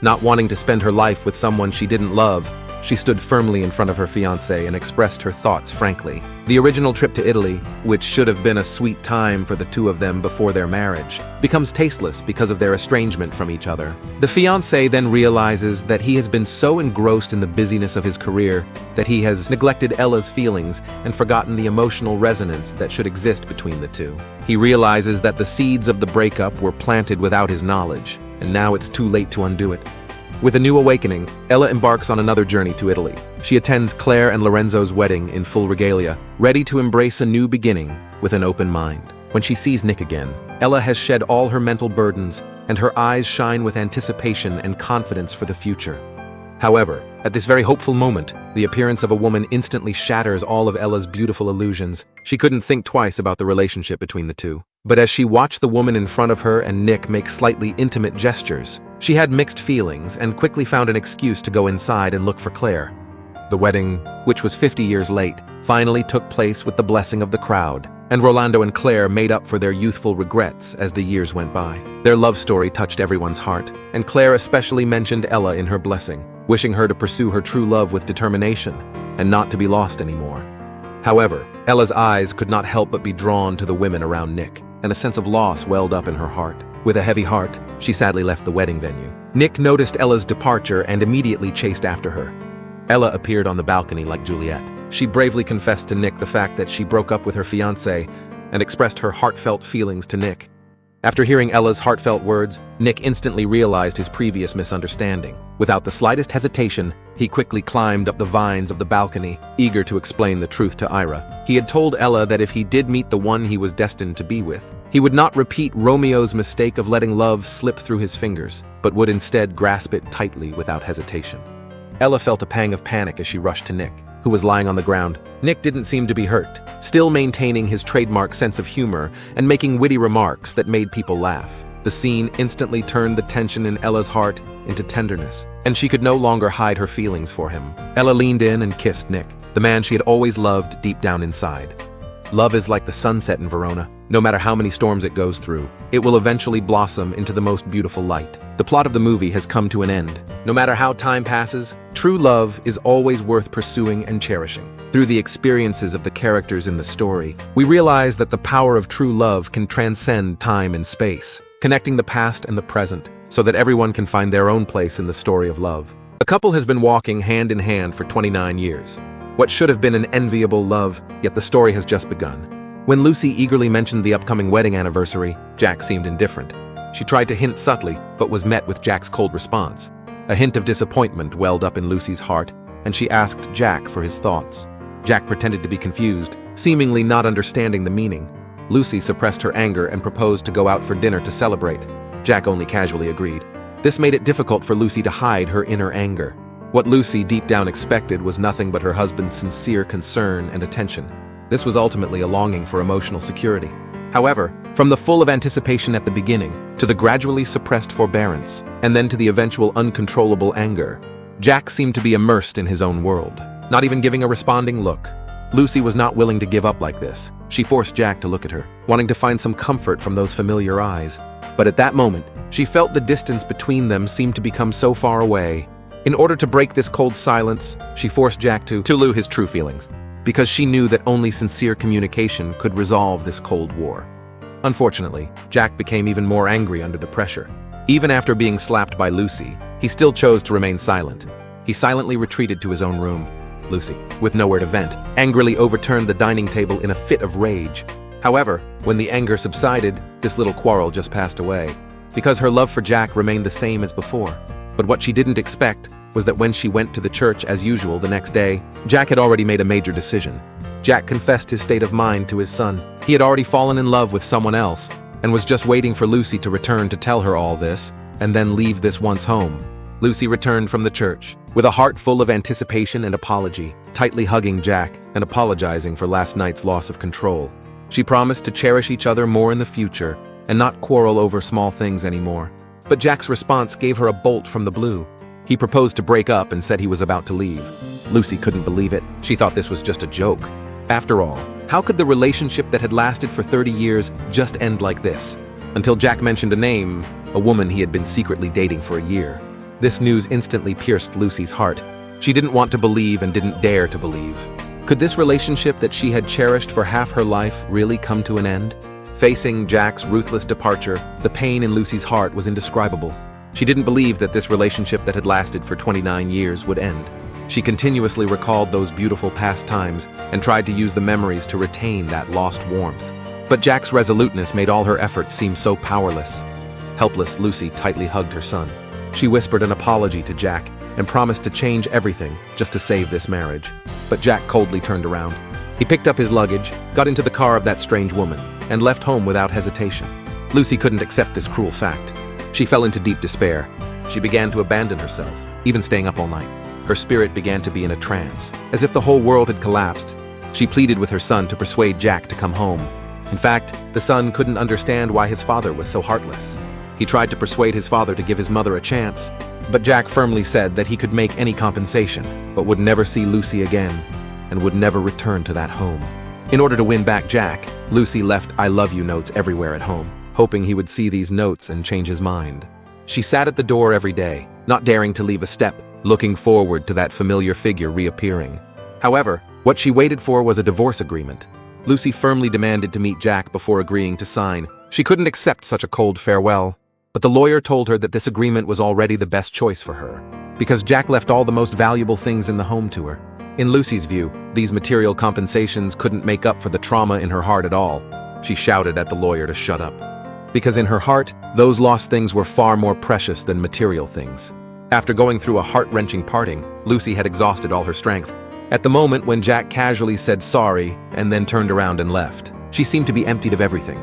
Not wanting to spend her life with someone she didn't love, she stood firmly in front of her fiancé and expressed her thoughts frankly. The original trip to Italy, which should have been a sweet time for the two of them before their marriage, becomes tasteless because of their estrangement from each other. The fiancé then realizes that he has been so engrossed in the busyness of his career that he has neglected Ella's feelings and forgotten the emotional resonance that should exist between the two. He realizes that the seeds of the breakup were planted without his knowledge, and now it's too late to undo it. With a new awakening, Ella embarks on another journey to Italy. She attends Claire and Lorenzo's wedding in full regalia, ready to embrace a new beginning with an open mind. When she sees Nick again, Ella has shed all her mental burdens, and her eyes shine with anticipation and confidence for the future. However, at this very hopeful moment, the appearance of a woman instantly shatters all of Ella's beautiful illusions. She couldn't think twice about the relationship between the two. But as she watched the woman in front of her and Nick make slightly intimate gestures, she had mixed feelings and quickly found an excuse to go inside and look for Claire. The wedding, which was 50 years late, finally took place with the blessing of the crowd, and Rolando and Claire made up for their youthful regrets as the years went by. Their love story touched everyone's heart, and Claire especially mentioned Ella in her blessing, wishing her to pursue her true love with determination and not to be lost anymore. However, Ella's eyes could not help but be drawn to the women around Nick, and a sense of loss welled up in her heart. With a heavy heart, she sadly left the wedding venue. Nick noticed Ella's departure and immediately chased after her. Ella appeared on the balcony like Juliet. She bravely confessed to Nick the fact that she broke up with her fiancé and expressed her heartfelt feelings to Nick. After hearing Ella's heartfelt words, Nick instantly realized his previous misunderstanding. Without the slightest hesitation, he quickly climbed up the vines of the balcony, eager to explain the truth to Ira. He had told Ella that if he did meet the one he was destined to be with, he would not repeat Romeo's mistake of letting love slip through his fingers, but would instead grasp it tightly without hesitation. Ella felt a pang of panic as she rushed to Nick, who was lying on the ground. Nick didn't seem to be hurt, still maintaining his trademark sense of humor and making witty remarks that made people laugh. The scene instantly turned the tension in Ella's heart into tenderness, and she could no longer hide her feelings for him. Ella leaned in and kissed Nick, the man she had always loved deep down inside. Love is like the sunset in Verona. No matter how many storms it goes through, it will eventually blossom into the most beautiful light. The plot of the movie has come to an end. No matter how time passes, true love is always worth pursuing and cherishing. Through the experiences of the characters in the story, we realize that the power of true love can transcend time and space, connecting the past and the present so that everyone can find their own place in the story of love. A couple has been walking hand in hand for 29 years. What should have been an enviable love, yet the story has just begun. When Lucy eagerly mentioned the upcoming wedding anniversary, Jack seemed indifferent. She tried to hint subtly, but was met with Jack's cold response. A hint of disappointment welled up in Lucy's heart, and she asked Jack for his thoughts. Jack pretended to be confused, seemingly not understanding the meaning. Lucy suppressed her anger and proposed to go out for dinner to celebrate. Jack only casually agreed. This made it difficult for Lucy to hide her inner anger. What Lucy deep down expected was nothing but her husband's sincere concern and attention. This was ultimately a longing for emotional security. However, from the full of anticipation at the beginning, to the gradually suppressed forbearance, and then to the eventual uncontrollable anger, Jack seemed to be immersed in his own world, not even giving a responding look. Lucy was not willing to give up like this. She forced Jack to look at her, wanting to find some comfort from those familiar eyes. But at that moment, she felt the distance between them seemed to become so far away. In order to break this cold silence, she forced Jack to lose his true feelings, because she knew that only sincere communication could resolve this Cold War. Unfortunately, Jack became even more angry under the pressure. Even after being slapped by Lucy, he still chose to remain silent. He silently retreated to his own room. Lucy, with nowhere to vent, angrily overturned the dining table in a fit of rage. However, when the anger subsided, this little quarrel just passed away, because her love for Jack remained the same as before. But what she didn't expect was that when she went to the church as usual the next day, Jack had already made a major decision. Jack confessed his state of mind to his son. He had already fallen in love with someone else, and was just waiting for Lucy to return to tell her all this, and then leave this once home. Lucy returned from the church, with a heart full of anticipation and apology, tightly hugging Jack and apologizing for last night's loss of control. She promised to cherish each other more in the future, and not quarrel over small things anymore. But Jack's response gave her a bolt from the blue. He proposed to break up and said he was about to leave. Lucy couldn't believe it. She thought this was just a joke. After all, how could the relationship that had lasted for 30 years just end like this? Until Jack mentioned a name, a woman he had been secretly dating for a year. This news instantly pierced Lucy's heart. She didn't want to believe and didn't dare to believe. Could this relationship that she had cherished for half her life really come to an end? Facing Jack's ruthless departure, the pain in Lucy's heart was indescribable. She didn't believe that this relationship that had lasted for 29 years would end. She continuously recalled those beautiful past times and tried to use the memories to retain that lost warmth. But Jack's resoluteness made all her efforts seem so powerless. Helpless, Lucy tightly hugged her son. She whispered an apology to Jack and promised to change everything just to save this marriage. But Jack coldly turned around. He picked up his luggage, got into the car of that strange woman, and left home without hesitation. Lucy couldn't accept this cruel fact. She fell into deep despair. She began to abandon herself, even staying up all night. Her spirit began to be in a trance, as if the whole world had collapsed. She pleaded with her son to persuade Jack to come home. In fact, the son couldn't understand why his father was so heartless. He tried to persuade his father to give his mother a chance, but Jack firmly said that he could make any compensation, but would never see Lucy again, and would never return to that home. In order to win back Jack, Lucy left "I love you" notes everywhere at home, hoping he would see these notes and change his mind. She sat at the door every day, not daring to leave a step, looking forward to that familiar figure reappearing. However, what she waited for was a divorce agreement. Lucy firmly demanded to meet Jack before agreeing to sign. She couldn't accept such a cold farewell, but the lawyer told her that this agreement was already the best choice for her, because Jack left all the most valuable things in the home to her. In Lucy's view, these material compensations couldn't make up for the trauma in her heart at all. She shouted at the lawyer to shut up, because in her heart, those lost things were far more precious than material things. After going through a heart-wrenching parting, Lucy had exhausted all her strength. At the moment when Jack casually said sorry and then turned around and left, she seemed to be emptied of everything.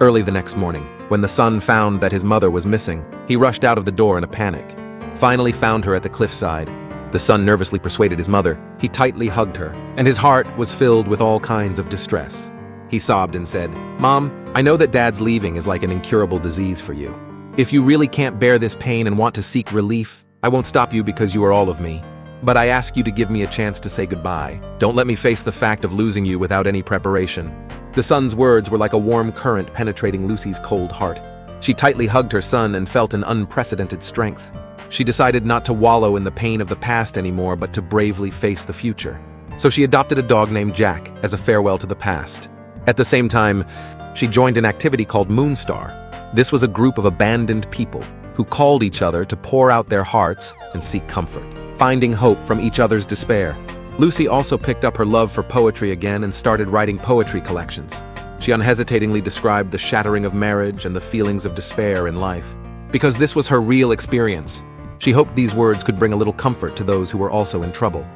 Early the next morning, when the son found that his mother was missing, he rushed out of the door in a panic. Finally found her at the cliffside. The son nervously persuaded his mother. He tightly hugged her, and his heart was filled with all kinds of distress. He sobbed and said, "Mom, I know that Dad's leaving is like an incurable disease for you. If you really can't bear this pain and want to seek relief, I won't stop you because you are all of me. But I ask you to give me a chance to say goodbye. Don't let me face the fact of losing you without any preparation." The son's words were like a warm current penetrating Lucy's cold heart. She tightly hugged her son and felt an unprecedented strength. She decided not to wallow in the pain of the past anymore, but to bravely face the future. So she adopted a dog named Jack as a farewell to the past. At the same time, she joined an activity called Moonstar. This was a group of abandoned people who called each other to pour out their hearts and seek comfort, finding hope from each other's despair. Lucy also picked up her love for poetry again and started writing poetry collections. She unhesitatingly described the shattering of marriage and the feelings of despair in life. Because this was her real experience, she hoped these words could bring a little comfort to those who were also in trouble.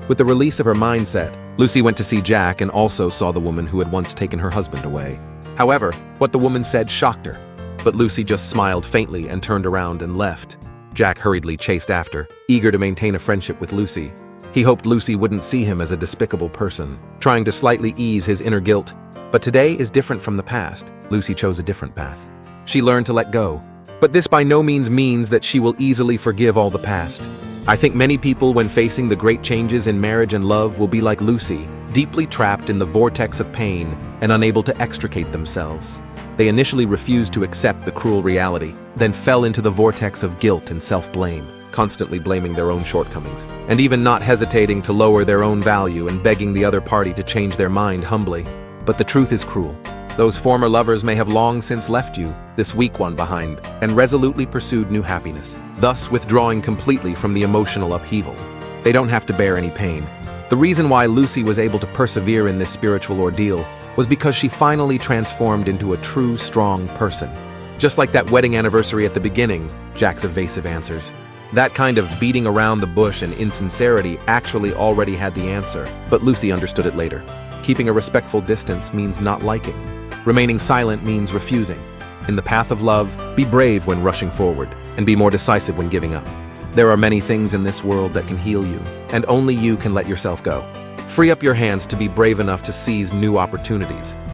With the release of her mindset, Lucy went to see Jack and also saw the woman who had once taken her husband away. However, what the woman said shocked her, but Lucy just smiled faintly and turned around and left. Jack hurriedly chased after, eager to maintain a friendship with Lucy. He hoped Lucy wouldn't see him as a despicable person, trying to slightly ease his inner guilt. But today is different from the past. Lucy chose a different path. She learned to let go. But this by no means means that she will easily forgive all the past. I think many people, when facing the great changes in marriage and love, will be like Lucy, deeply trapped in the vortex of pain and unable to extricate themselves. They initially refused to accept the cruel reality, then fell into the vortex of guilt and self-blame, constantly blaming their own shortcomings, and even not hesitating to lower their own value and begging the other party to change their mind humbly. But the truth is cruel. Those former lovers may have long since left you, this weak one behind, and resolutely pursued new happiness, thus withdrawing completely from the emotional upheaval. They don't have to bear any pain. The reason why Lucy was able to persevere in this spiritual ordeal was because she finally transformed into a true, strong person. Just like that wedding anniversary at the beginning, Jack's evasive answers. That kind of beating around the bush and insincerity actually already had the answer, but Lucy understood it later. Keeping a respectful distance means not liking. Remaining silent means refusing. In the path of love, be brave when rushing forward, and be more decisive when giving up. There are many things in this world that can heal you, and only you can let yourself go. Free up your hands to be brave enough to seize new opportunities.